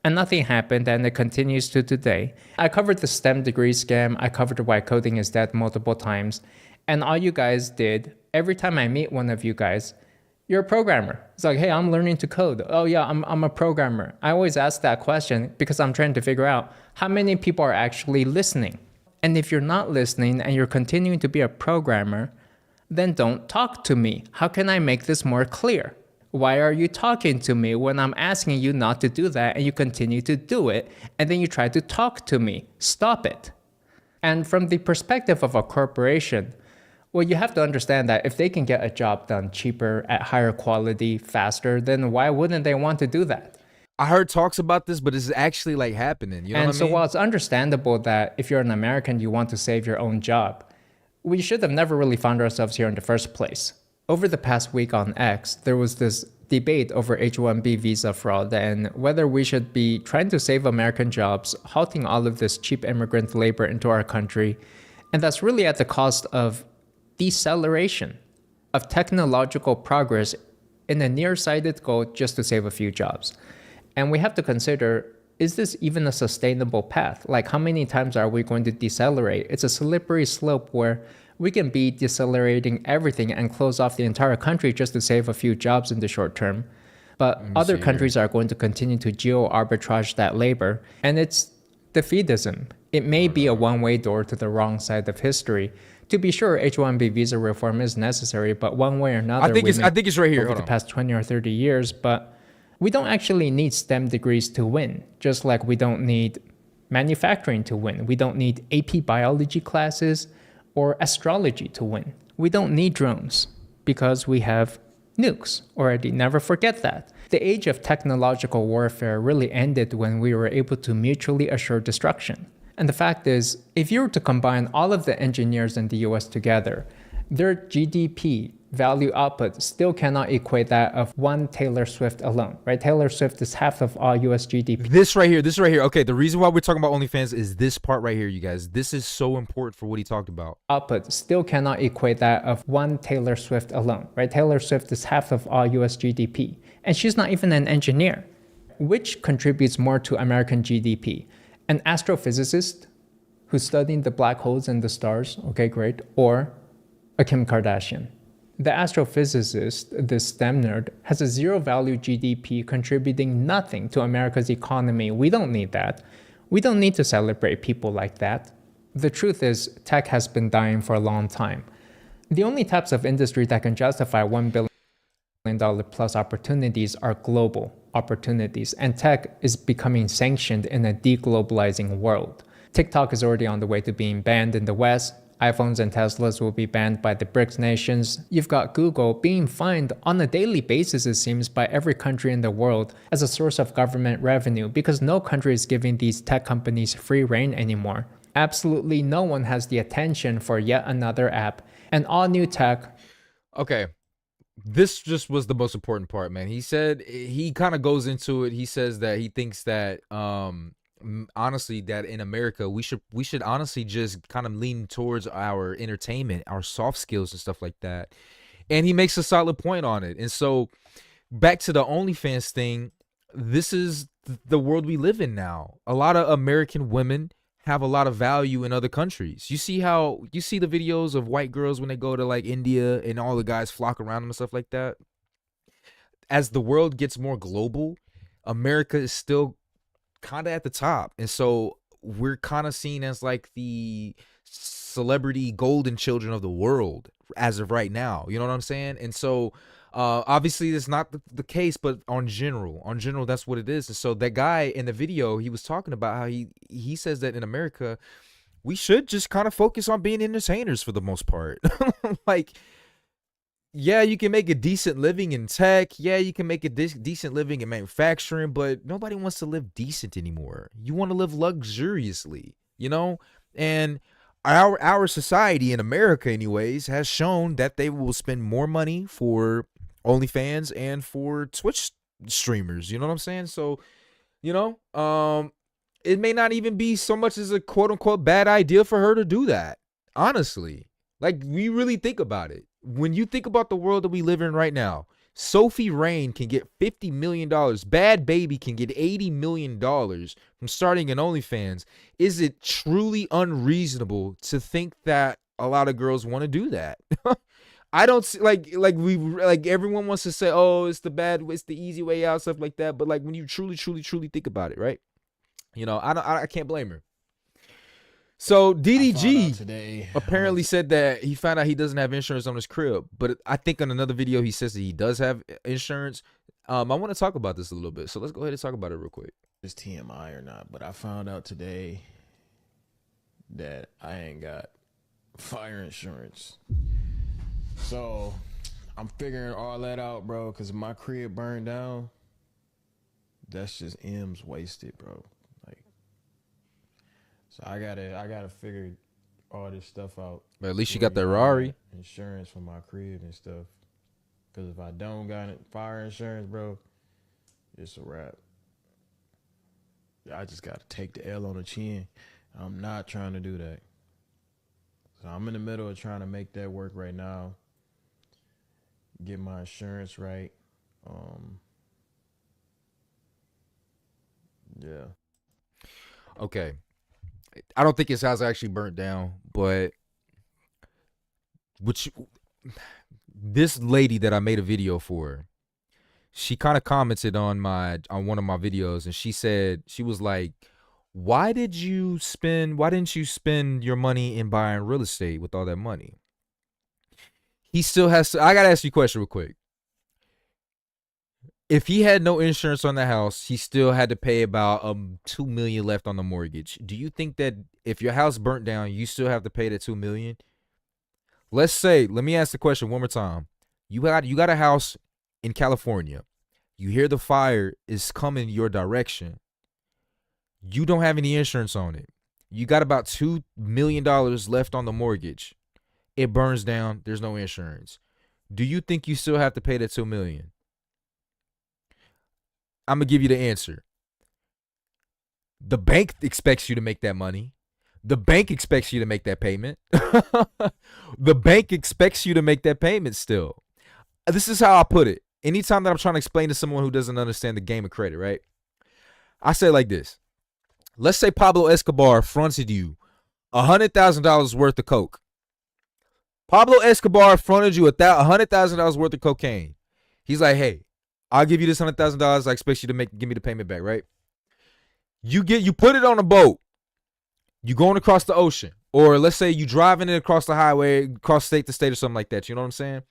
Speaker 16: And nothing happened, and it continues to today. I covered the STEM degree scam. I covered why coding is dead multiple times. And all you guys did, every time I meet one of you guys, you're a programmer. It's like, hey, I'm learning to code. Oh yeah, I'm a programmer. I always ask that question because I'm trying to figure out how many people are actually listening. And if you're not listening and you're continuing to be a programmer, then don't talk to me. How can I make this more clear? Why are you talking to me when I'm asking you not to do that and you continue to do it, and then you try to talk to me? Stop it. And from the perspective of a corporation, well, you have to understand that if they can get a job done cheaper, at higher quality, faster, then why wouldn't they want to do that?
Speaker 1: I heard talks about this, but it's actually like happening. You know
Speaker 16: And
Speaker 1: what I
Speaker 16: so
Speaker 1: mean?
Speaker 16: while it's understandable that if you're an American, you want to save your own job, we should have never really found ourselves here in the first place. Over the past week on X, there was this debate over H-1B visa fraud and whether we should be trying to save American jobs, halting all of this cheap immigrant labor into our country. And that's really at the cost of deceleration of technological progress in a nearsighted goal just to save a few jobs. And we have to consider, is this even a sustainable path? Like, how many times are we going to decelerate? It's a slippery slope where we can be decelerating everything and close off the entire country just to save a few jobs in the short term. But other countries are going to continue to geo-arbitrage that labor. And it's defeatism. It may be a one-way door to the wrong side of history. To be sure, H-1B visa reform is necessary, but one way or another,
Speaker 1: I think it's right here.
Speaker 16: Over the past 20 or 30 years, but we don't actually need STEM degrees to win, just like we don't need manufacturing to win. We don't need AP biology classes or astrology to win. We don't need drones because we have nukes already. Never forget that. The age of technological warfare really ended when we were able to mutually assure destruction. And the fact is, if you were to combine all of the engineers in the US together, their GDP value output still cannot equate that of one Taylor Swift alone, right? Taylor Swift is half of all US GDP.
Speaker 1: This right here. Okay, the reason why we're talking about OnlyFans is this part right here, you guys. This is so important for what he talked about.
Speaker 16: Output still cannot equate that of one Taylor Swift alone, right? Taylor Swift is half of all US GDP. And she's not even an engineer. Which contributes more to American GDP? An astrophysicist who's studying the black holes and the stars, okay, great, or a Kim Kardashian. The astrophysicist, this STEM nerd, has a zero value GDP contributing nothing to America's economy. We don't need that. We don't need to celebrate people like that. The truth is, tech has been dying for a long time. The only types of industry that can justify $1 billion plus opportunities are global opportunities, and tech is becoming sanctioned in a deglobalizing world. TikTok is already on the way to being banned in the West. iPhones and Teslas will be banned by the BRICS nations. You've got Google being fined on a daily basis, it seems, by every country in the world as a source of government revenue because no country is giving these tech companies free rein anymore. Absolutely no one has the attention for yet another app, and all new tech.
Speaker 1: Okay. This just was the most important part, man. He said, he kind of goes into it. He says that he thinks that, honestly, that in America, we should honestly just kind of lean towards our entertainment, our soft skills and stuff like that. And he makes a solid point on it. And so back to the OnlyFans thing, this is the world we live in now. A lot of American women have a lot of value in other countries. You see the videos of white girls when they go to like India and all the guys flock around them and stuff like that. As the world gets more global, America is still kind of at the top. And so we're kind of seen as like the celebrity golden children of the world as of right now. You know what I'm saying? And so obviously that's not the case, but on general, that's what it is. And so that guy in the video, he was talking about how he says that in America, we should just kind of focus on being entertainers for the most part. Like, yeah, you can make a decent living in tech. Yeah, you can make a decent living in manufacturing, but nobody wants to live decent anymore. You want to live luxuriously, you know? And our society in America anyways has shown that they will spend more money for OnlyFans and for Twitch streamers. You know what I'm saying? So, you know, it may not even be so much as a quote unquote bad idea for her to do that. Honestly, like, we really think about it. When you think about the world that we live in right now, Sophie Rain can get $50 million. Bad Baby can get $80 million from starting an OnlyFans. Is it truly unreasonable to think that a lot of girls want to do that? I don't see, like everyone wants to say, oh, it's the easy way out, stuff like that. But like, when you truly think about it, right? You know, I can't blame her. So DDG apparently said that he found out he doesn't have insurance on his crib, but I think on another video he says that he does have insurance. I want to talk about this a little bit, so let's go ahead and talk about it real quick.
Speaker 17: It's TMI or not, but I found out today that I ain't got fire insurance. So I'm figuring all that out, bro, because if my crib burned down, that's just M's wasted, bro. Like, so I gotta figure all this stuff out.
Speaker 1: But at least you got the Rari.
Speaker 17: Insurance for my crib and stuff. Because if I don't got fire insurance, bro, it's a wrap. I just gotta take the L on the chin. I'm not trying to do that. So I'm in the middle of trying to make that work right now. Get my insurance right. Yeah.
Speaker 1: Okay. I don't think his house actually burnt down, but this lady that I made a video for, she kind of commented on one of my videos, and she said, she was like, why didn't you spend your money in buying real estate with all that money? He still has to, I gotta ask you a question real quick. If he had no insurance on the house, he still had to pay about $2 million left on the mortgage. Do you think that if your house burnt down, you still have to pay that $2 million? Let's say, let me ask the question one more time. You got a house in California. You hear the fire is coming your direction. You don't have any insurance on it. You got about $2 million left on the mortgage. It burns down. There's no insurance. Do you think you still have to pay that $2 million? I'm going to give you the answer. The bank expects you to make that money. The bank expects you to make that payment. The bank expects you to make that payment still. This is how I put it. Anytime that I'm trying to explain to someone who doesn't understand the game of credit, right? I say it like this. Let's say Pablo Escobar fronted you $100,000 worth of coke. Pablo Escobar fronted you $100,000 worth of cocaine. He's like, hey, I'll give you this $100,000. I expect you to give me the payment back, right? You put it on a boat. You going across the ocean, or let's say you driving it across the highway, across state to state or something like that. You know what I'm saying?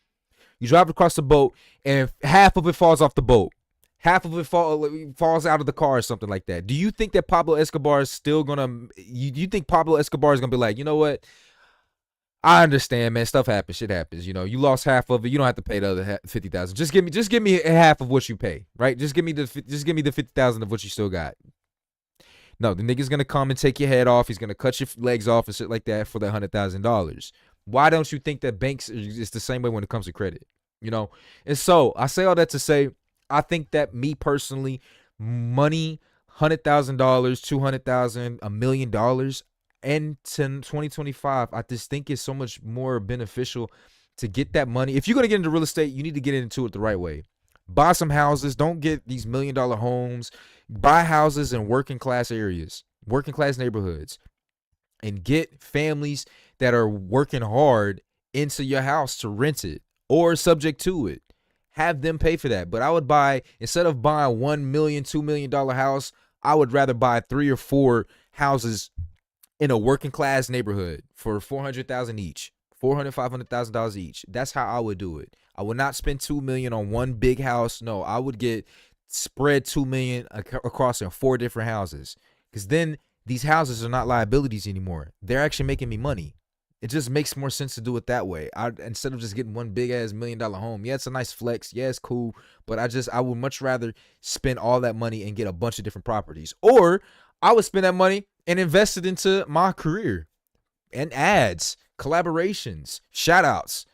Speaker 1: You drive across the boat, and half of it falls off the boat. Half of it falls out of the car or something like that. Do you think that Pablo Escobar is still gonna? You think Pablo Escobar is gonna be like, you know what? I understand, man. Stuff happens. Shit happens. You know, you lost half of it. You don't have to pay the other 50,000. Just give me half of what you pay, right? Just give me the 50,000 of what you still got. No, the nigga's gonna come and take your head off. He's gonna cut your legs off and shit like that for the $100,000. Why don't you think that banks is the same way when it comes to credit? You know, and so I say all that to say, I think that me personally, money, $100,000, $200,000, $1 million. And to 2025, I just think it's so much more beneficial to get that money. If you're going to get into real estate, you need to get into it the right way. Buy some houses. Don't get these $1 million homes. Buy houses in working class areas, working class neighborhoods, and get families that are working hard into your house to rent it or subject to it. Have them pay for that. But I would buy, instead of buying $1 million, $2 million house, I would rather buy 3 or 4 houses in a working class neighborhood for $400,000 each, $500,000 each. That's how I would do it. I would not spend $2 million on one big house. No, I would spread $2 million across in 4 different houses, because then these houses are not liabilities anymore. They're actually making me money. It just makes more sense to do it that way. Instead of just getting one big ass $1 million home. Yeah, it's a nice flex. Yeah, it's cool. But I would much rather spend all that money and get a bunch of different properties. Or I would spend that money and invest it into my career and ads, collaborations, shout outs.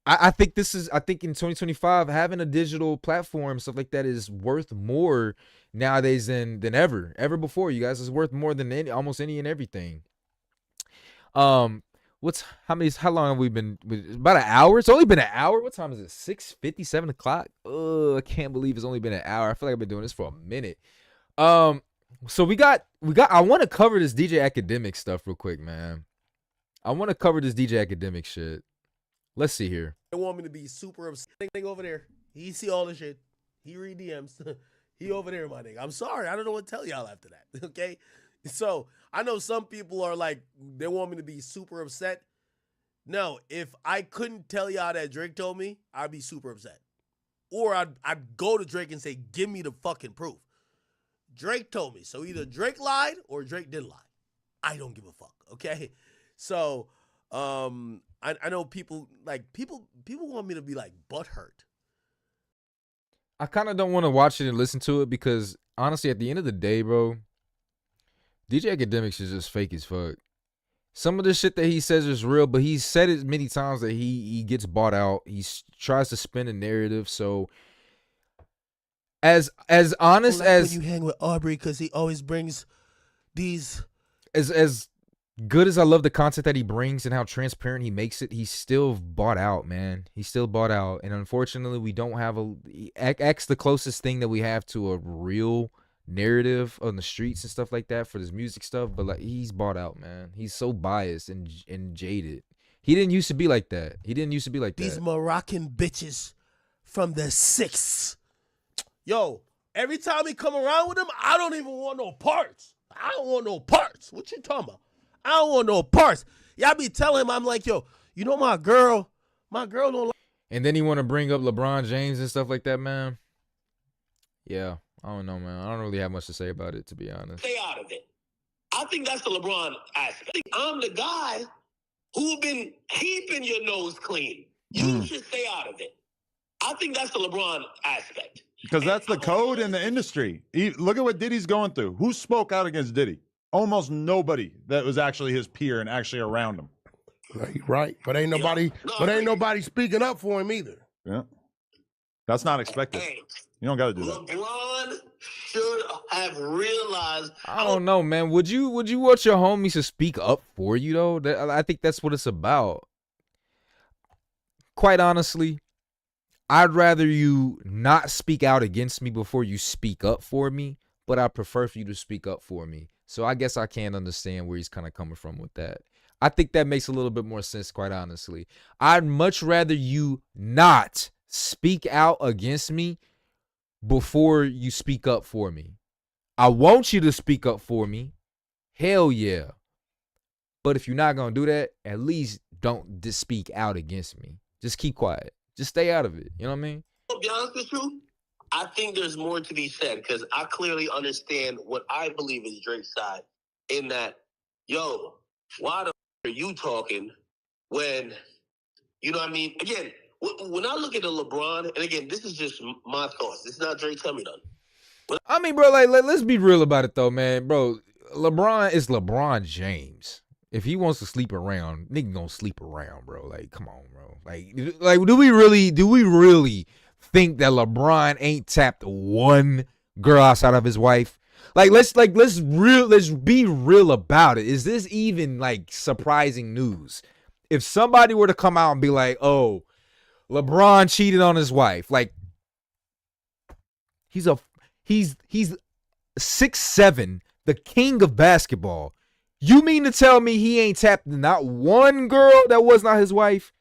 Speaker 1: I think in 2025, having a digital platform, stuff like that, is worth more nowadays than ever before. You guys, it's worth more than almost any and everything. How long have we been? About an hour. It's only been an hour. What time is it? 6:50, 7 o'clock. I can't believe it's only been an hour. I feel like I've been doing this for a minute. So we got. I want to cover this DJ Akademiks stuff real quick, man. I want to cover this DJ Akademiks shit. Let's see here.
Speaker 18: They want me to be super upset. Thing over there. He see all the shit. He read DMs. He over there, my nigga. I'm sorry. I don't know what to tell y'all after that. Okay. So I know some people are like, they want me to be super upset. No, if I couldn't tell y'all that Drake told me, I'd be super upset. Or I'd go to Drake and say, give me the fucking proof. Drake told me. So either Drake lied or Drake didn't lie. I don't give a fuck. Okay, so I know people want me to be like butthurt.
Speaker 1: I kind of don't want to watch it and listen to it because honestly, at the end of the day, bro, DJ Akademiks is just fake as fuck. Some of the shit that he says is real, but he's said it many times that he gets bought out. He tries to spin a narrative. So as honest as
Speaker 18: when you hang with Aubrey, because he always brings these
Speaker 1: as good as I love the content that he brings and how transparent he makes it, he's still bought out, man. He's still bought out, and unfortunately, we don't have X the closest thing that we have to a real narrative on the streets and stuff like that for this music stuff. But like, he's bought out, man. He's so biased and jaded. He didn't used to be like that.
Speaker 18: These Moroccan bitches from the 6. Yo, every time he come around with him, I don't even want no parts. I don't want no parts. What you talking about? I don't want no parts. Y'all be telling him, I'm like, yo, you know my girl don't like.
Speaker 1: And then he want to bring up LeBron James and stuff like that, man. Yeah, I don't know, man. I don't really have much to say about it, to be honest.
Speaker 19: Stay out of it. I think that's the LeBron aspect. I'm the guy who been keeping your nose clean. You should stay out of it. I think that's the LeBron aspect.
Speaker 20: Because that's the code in the industry. Look at what Diddy's going through. Who spoke out against Diddy? Almost nobody that was actually his peer and actually around him.
Speaker 18: Right. But ain't nobody speaking up for him either.
Speaker 20: Yeah. That's not expected. You don't got to do that.
Speaker 19: LeBron should have realized.
Speaker 1: I don't know, man. Would you want your homies to speak up for you, though? I think that's what it's about. Quite honestly, I'd rather you not speak out against me before you speak up for me, but I prefer for you to speak up for me. So I guess I can understand where he's kind of coming from with that. I think that makes a little bit more sense, quite honestly. I'd much rather you not speak out against me before you speak up for me. I want you to speak up for me. Hell yeah. But if you're not going to do that, at least don't just speak out against me. Just keep quiet. Just stay out of it. You know what I mean?
Speaker 19: To be honest with you, I think there's more to be said because I clearly understand what I believe is Drake's side in that, yo, why the are you talking when, you know what I mean? Again, when I look at the LeBron, and again, this is just my thoughts. This is not Drake tell me nothing.
Speaker 1: I mean, bro, like, let's be real about it, though, man. Bro, LeBron is LeBron James. If he wants to sleep around, nigga gonna sleep around, bro. Like, come on, bro. Like, do we really think that LeBron ain't tapped one girl outside of his wife? Let's be real about it. Is this even like surprising news? If somebody were to come out and be like, "Oh, LeBron cheated on his wife," like he's 6'7", the king of basketball. You mean to tell me he ain't tapped not one girl that was not his wife?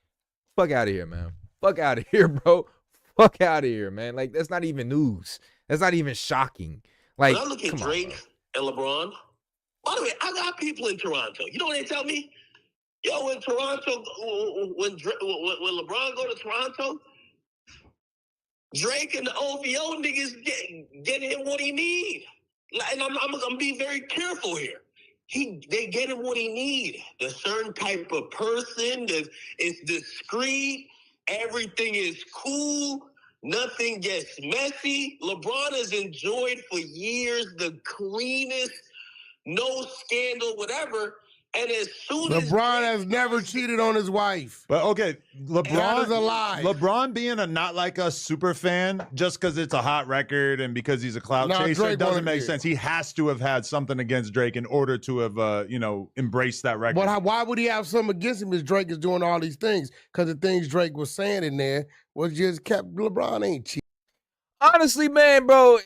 Speaker 1: Fuck out of here, man. Fuck out of here, bro. Fuck out of here, man. Like, that's not even news. That's not even shocking. Like,
Speaker 19: when I look at Drake and LeBron, by the way, I got people in Toronto. You know what they tell me? Yo, in Toronto, when LeBron go to Toronto, Drake and the OVO niggas get him what he need. And I'm gonna be very careful here. They get him what he need. A certain type of person that is discreet. Everything is cool. Nothing gets messy. LeBron has enjoyed for years the cleanest, no scandal, whatever. And as soon
Speaker 18: LeBron has never cheated on his wife.
Speaker 20: But okay,
Speaker 18: That is a lie.
Speaker 20: LeBron being a not like us super fan just because it's a hot record and because he's a clout chaser
Speaker 18: Drake
Speaker 20: doesn't make sense. He has to have had something against Drake in order to have embraced that record.
Speaker 18: But why would he have something against him if Drake is doing all these things? Because the things Drake was saying in there was just kept LeBron ain't cheating.
Speaker 1: Honestly, man, bro,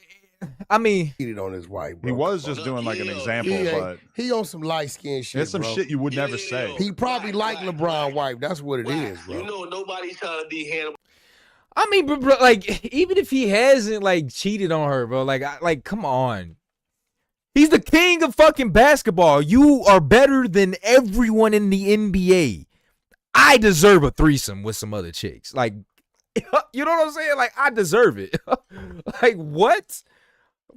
Speaker 1: I mean,
Speaker 18: cheated on his wife, bro.
Speaker 20: He was just doing like an example, but
Speaker 18: he on some light skin shit.
Speaker 20: there's some shit you would never say.
Speaker 18: He probably like LeBron wife. That's what it is, bro.
Speaker 19: You know, nobody's trying to be Hanover.
Speaker 1: I mean, bro, like, even if he hasn't like cheated on her, bro, like, come on. He's the king of fucking basketball. You are better than everyone in the NBA. I deserve a threesome with some other chicks. Like, you know what I'm saying? Like, I deserve it. Like, what?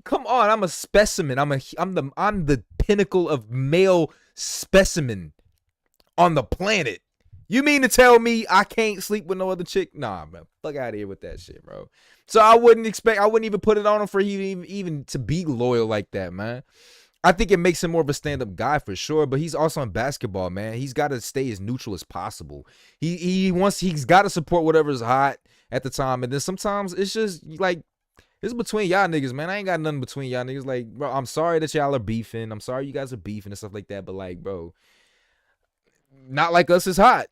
Speaker 1: Come on, I'm a specimen. I'm the pinnacle of male specimen on the planet. You mean to tell me I can't sleep with no other chick? Nah, man. Fuck out of here with that shit, bro. So I wouldn't even put it on him for even to be loyal like that, man. I think it makes him more of a stand-up guy for sure, but he's also in basketball, man. He's got to stay as neutral as possible. He's got to support whatever's hot at the time, and then sometimes it's just like it's between y'all niggas, man. I ain't got nothing between y'all niggas. Like, bro, I'm sorry that y'all are beefing. I'm sorry you guys are beefing and stuff like that, but like, bro, not like us is hot.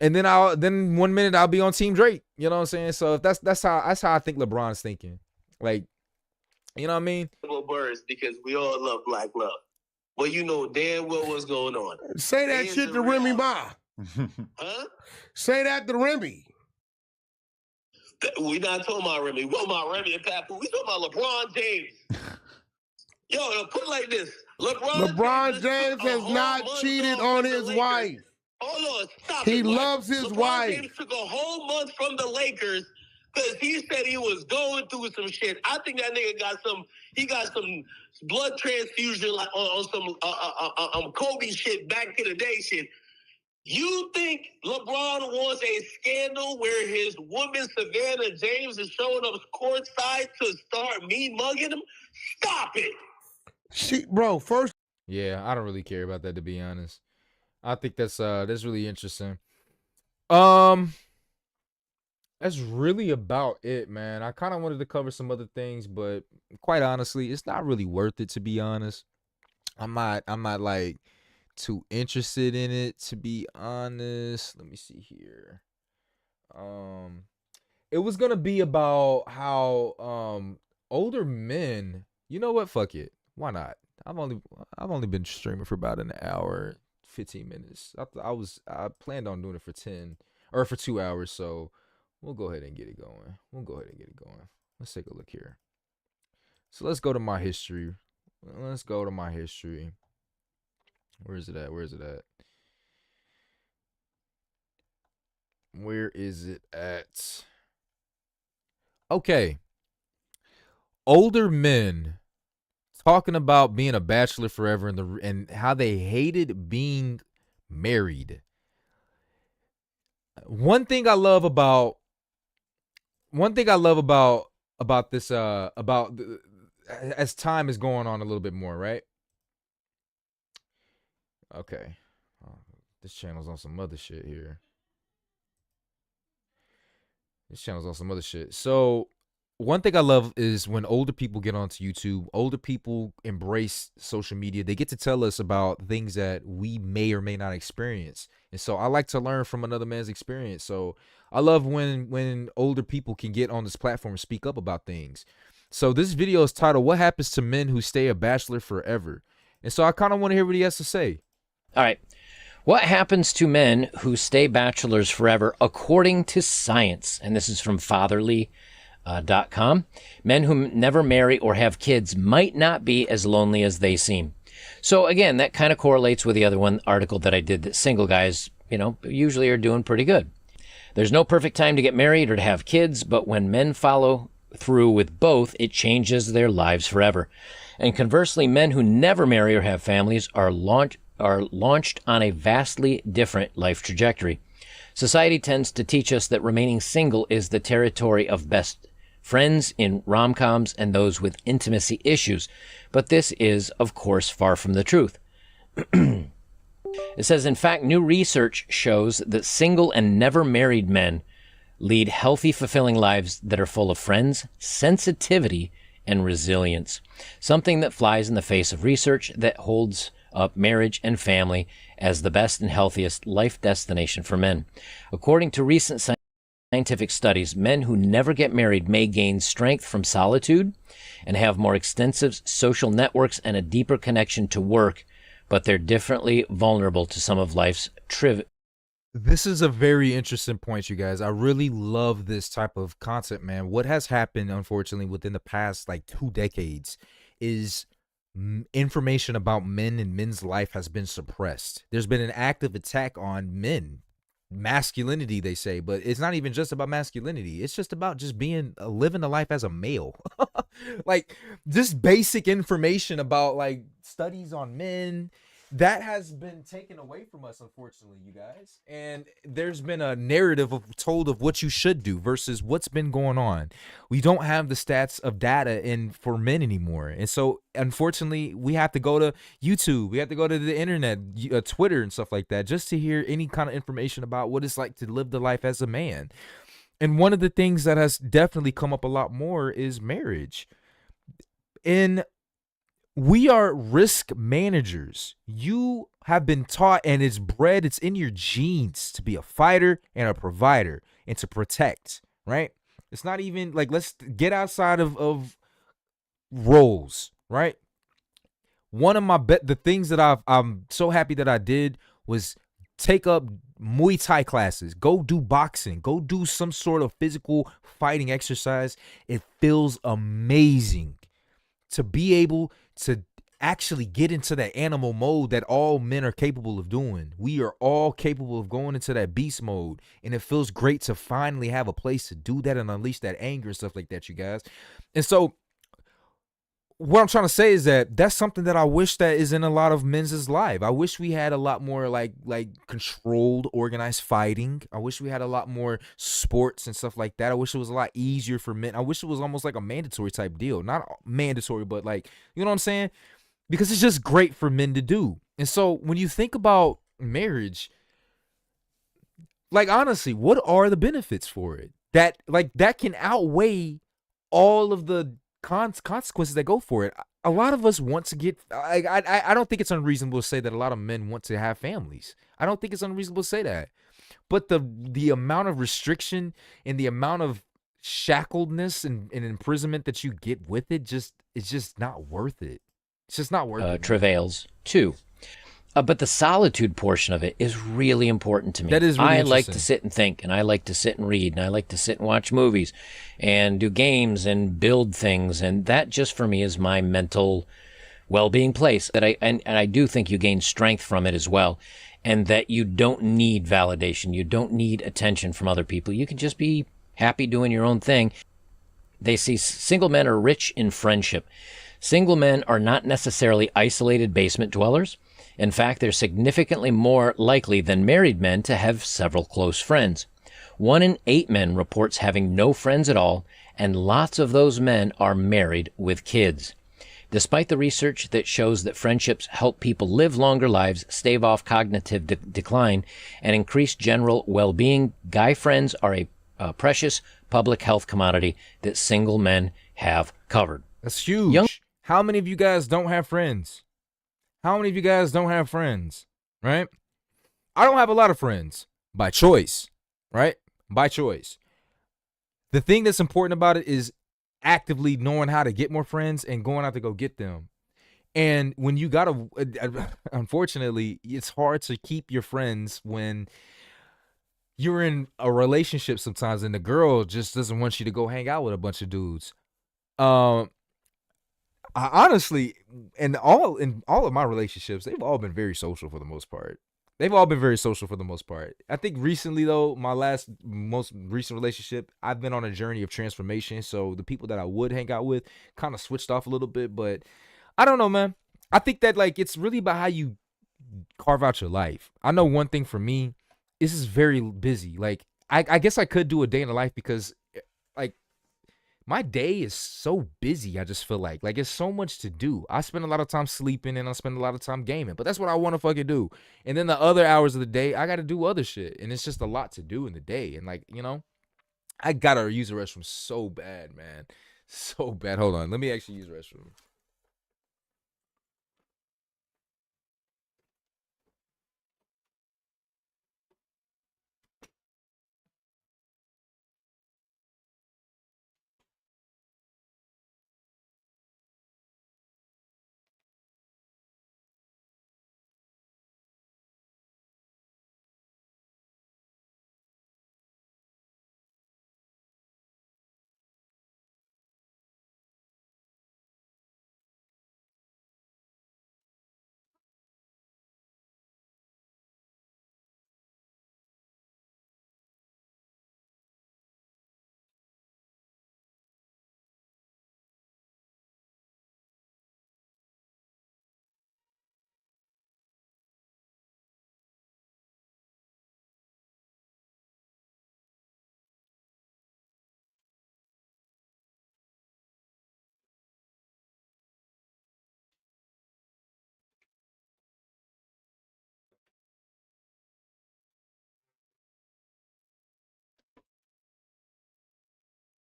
Speaker 1: And then 1 minute I'll be on Team Drake. You know what I'm saying? So if that's how I think LeBron's thinking. Like, you know what I mean?
Speaker 19: Birds, because we all love black love. Well, you know damn well what's going on.
Speaker 18: Say that shit to Remy Ma.
Speaker 19: Huh?
Speaker 18: Say that to Remy.
Speaker 19: We not talking about Remy. We talking about Remy and Papu. We talking about LeBron James. Yo, put it like this.
Speaker 18: LeBron James has not cheated on his wife.
Speaker 19: Hold on, stop
Speaker 18: He
Speaker 19: it.
Speaker 18: loves his
Speaker 19: LeBron
Speaker 18: wife.
Speaker 19: James took a whole month from the Lakers because he said he was going through some shit. I think that nigga got some blood transfusion like on some Kobe shit back in the day shit. You think LeBron wants a scandal where his woman Savannah James is showing up courtside to start mugging him? Stop it.
Speaker 18: Bro, first.
Speaker 1: Yeah, I don't really care about that, to be honest. I think that's really interesting. That's really about it, man. I kind of wanted to cover some other things, but quite honestly, it's not really worth it, to be honest. I'm not like too interested in it, to be honest. Let me see here. It was gonna be about how older men. You know what? Fuck it. Why not? I've only been streaming for about an hour, 15 minutes. I planned on doing it for 10 or for 2 hours, so we'll go ahead and get it going. Let's take a look here. So let's go to my history. Where is it at? Where is it at? Okay. Older men talking about being a bachelor forever and how they hated being married. One thing I love about this as time is going on a little bit more, right? Okay. This channel's on some other shit here. So one thing I love is when older people get onto YouTube, older people embrace social media. They get to tell us about things that we may or may not experience. And so I like to learn from another man's experience. So I love when older people can get on this platform and speak up about things. So this video is titled, "What Happens to Men Who Stay a Bachelor Forever?" And so I kind of want to hear what he has to say.
Speaker 21: All right. What happens to men who stay bachelors forever according to science? And this is from fatherly.com. Men who never marry or have kids might not be as lonely as they seem. So again, that kind of correlates with the other one article that I did, that single guys, usually are doing pretty good. There's no perfect time to get married or to have kids, but when men follow through with both, it changes their lives forever. And conversely, men who never marry or have families are launched on a vastly different life trajectory. Society tends to teach us that remaining single is the territory of best friends in rom-coms and those with intimacy issues, but this is, of course, far from the truth. It says, in fact, new research shows that single and never married men lead healthy, fulfilling lives that are full of friends, sensitivity, and resilience, something that flies in the face of research that holds up marriage and family as the best and healthiest life destination for men. According to recent scientific studies, men who never get married may gain strength from solitude and have more extensive social networks and a deeper connection to work, but they're differently vulnerable to some of life's
Speaker 1: This is a very interesting point, you guys. I really love this type of concept, man. What has happened, unfortunately, within the past 2 decades is information about men and men's life has been suppressed. There's been an active attack on men masculinity, they say, but it's not even just about masculinity. It's just about just being living the life as a male. Like just basic information about like studies on men that has been taken away from us, unfortunately, you guys. And there's been a narrative told of what you should do versus what's been going on. We don't have the stats of data in for men anymore, and so unfortunately, we have to go to YouTube, we have to go to the internet, Twitter, and stuff like that, just to hear any kind of information about what it's like to live the life as a man. And one of the things that has definitely come up a lot more is marriage. And we are risk managers. You have been taught, and it's bred, it's in your genes to be a fighter and a provider and to protect, right? It's not even like, let's get outside of roles, right? One of the things that I'm so happy that I did was take up Muay Thai classes, go do boxing, go do some sort of physical fighting exercise. It feels amazing to be able to actually get into that animal mode that all men are capable of doing. We are all capable of going into that beast mode, and it feels great to finally have a place to do that and unleash that anger and stuff like that, you guys. And so what I'm trying to say is that that's something that I wish that is in a lot of men's life. I wish we had a lot more like controlled, organized fighting. I wish we had a lot more sports and stuff like that. I wish it was a lot easier for men. I wish it was almost like a mandatory type deal. Not mandatory, but like, you know what I'm saying? Because it's just great for men to do. And so when you think about marriage, like honestly, what are the benefits for it? That can outweigh all of the consequences that go for it. A lot of us want to get, I don't think it's unreasonable to say that a lot of men want to have families. I don't think it's unreasonable to say that. But the amount of restriction and the amount of shackledness and imprisonment that you get with it, it's just not worth it. It's just not worth it.
Speaker 21: Travails too. But the solitude portion of it is really important to me.
Speaker 1: That is really
Speaker 21: I like
Speaker 1: interesting.
Speaker 21: to sit and think, and I like to sit and read, and I like to sit and watch movies and do games and build things. And that just for me is my mental well-being place. That I do think you gain strength from it as well. And that you don't need validation. You don't need attention from other people. You can just be happy doing your own thing. They say single men are rich in friendship. Single men are not necessarily isolated basement dwellers. In fact, they're significantly more likely than married men to have several close friends. 1 in 8 men reports having no friends at all, and lots of those men are married with kids. Despite the research that shows that friendships help people live longer lives, stave off cognitive decline, and increase general well-being, guy friends are a precious public health commodity that single men have covered.
Speaker 1: That's huge. How many of you guys don't have friends? How many of you guys don't have friends, right? I don't have a lot of friends by choice, right? By choice. The thing that's important about it is actively knowing how to get more friends and going out to go get them. And when you gotta, unfortunately, it's hard to keep your friends when you're in a relationship sometimes and the girl just doesn't want you to go hang out with a bunch of dudes. I honestly, in all of my relationships, they've all been very social for the most part. I think recently though, my most recent relationship, I've been on a journey of transformation. So the people that I would hang out with kind of switched off a little bit, but I don't know, man. I think that like it's really about how you carve out your life. I know one thing for me, this is very busy. Like I guess I could do a day in the life because like my day is so busy. I just feel like it's so much to do. I spend a lot of time sleeping and I spend a lot of time gaming, but that's what I want to fucking do. And then the other hours of the day, I got to do other shit. And it's just a lot to do in the day. And like, you know, I got to use the restroom so bad, man. So bad. Hold on. Let me actually use the restroom.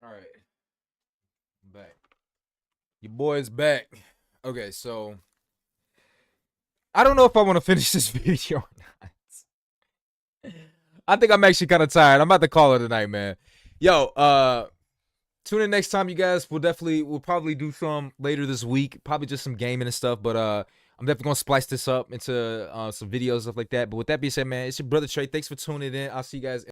Speaker 1: All right. I'm back. Your boy's back. Okay, so I don't know if I want to finish this video or not. I think I'm actually kind of tired. I'm about to call it a night, man. Yo, tune in next time, you guys. We'll probably do some later this week. Probably just some gaming and stuff, but I'm definitely gonna splice this up into some videos, stuff like that. But with that being said, man, it's your brother Trey. Thanks for tuning in. I'll see you guys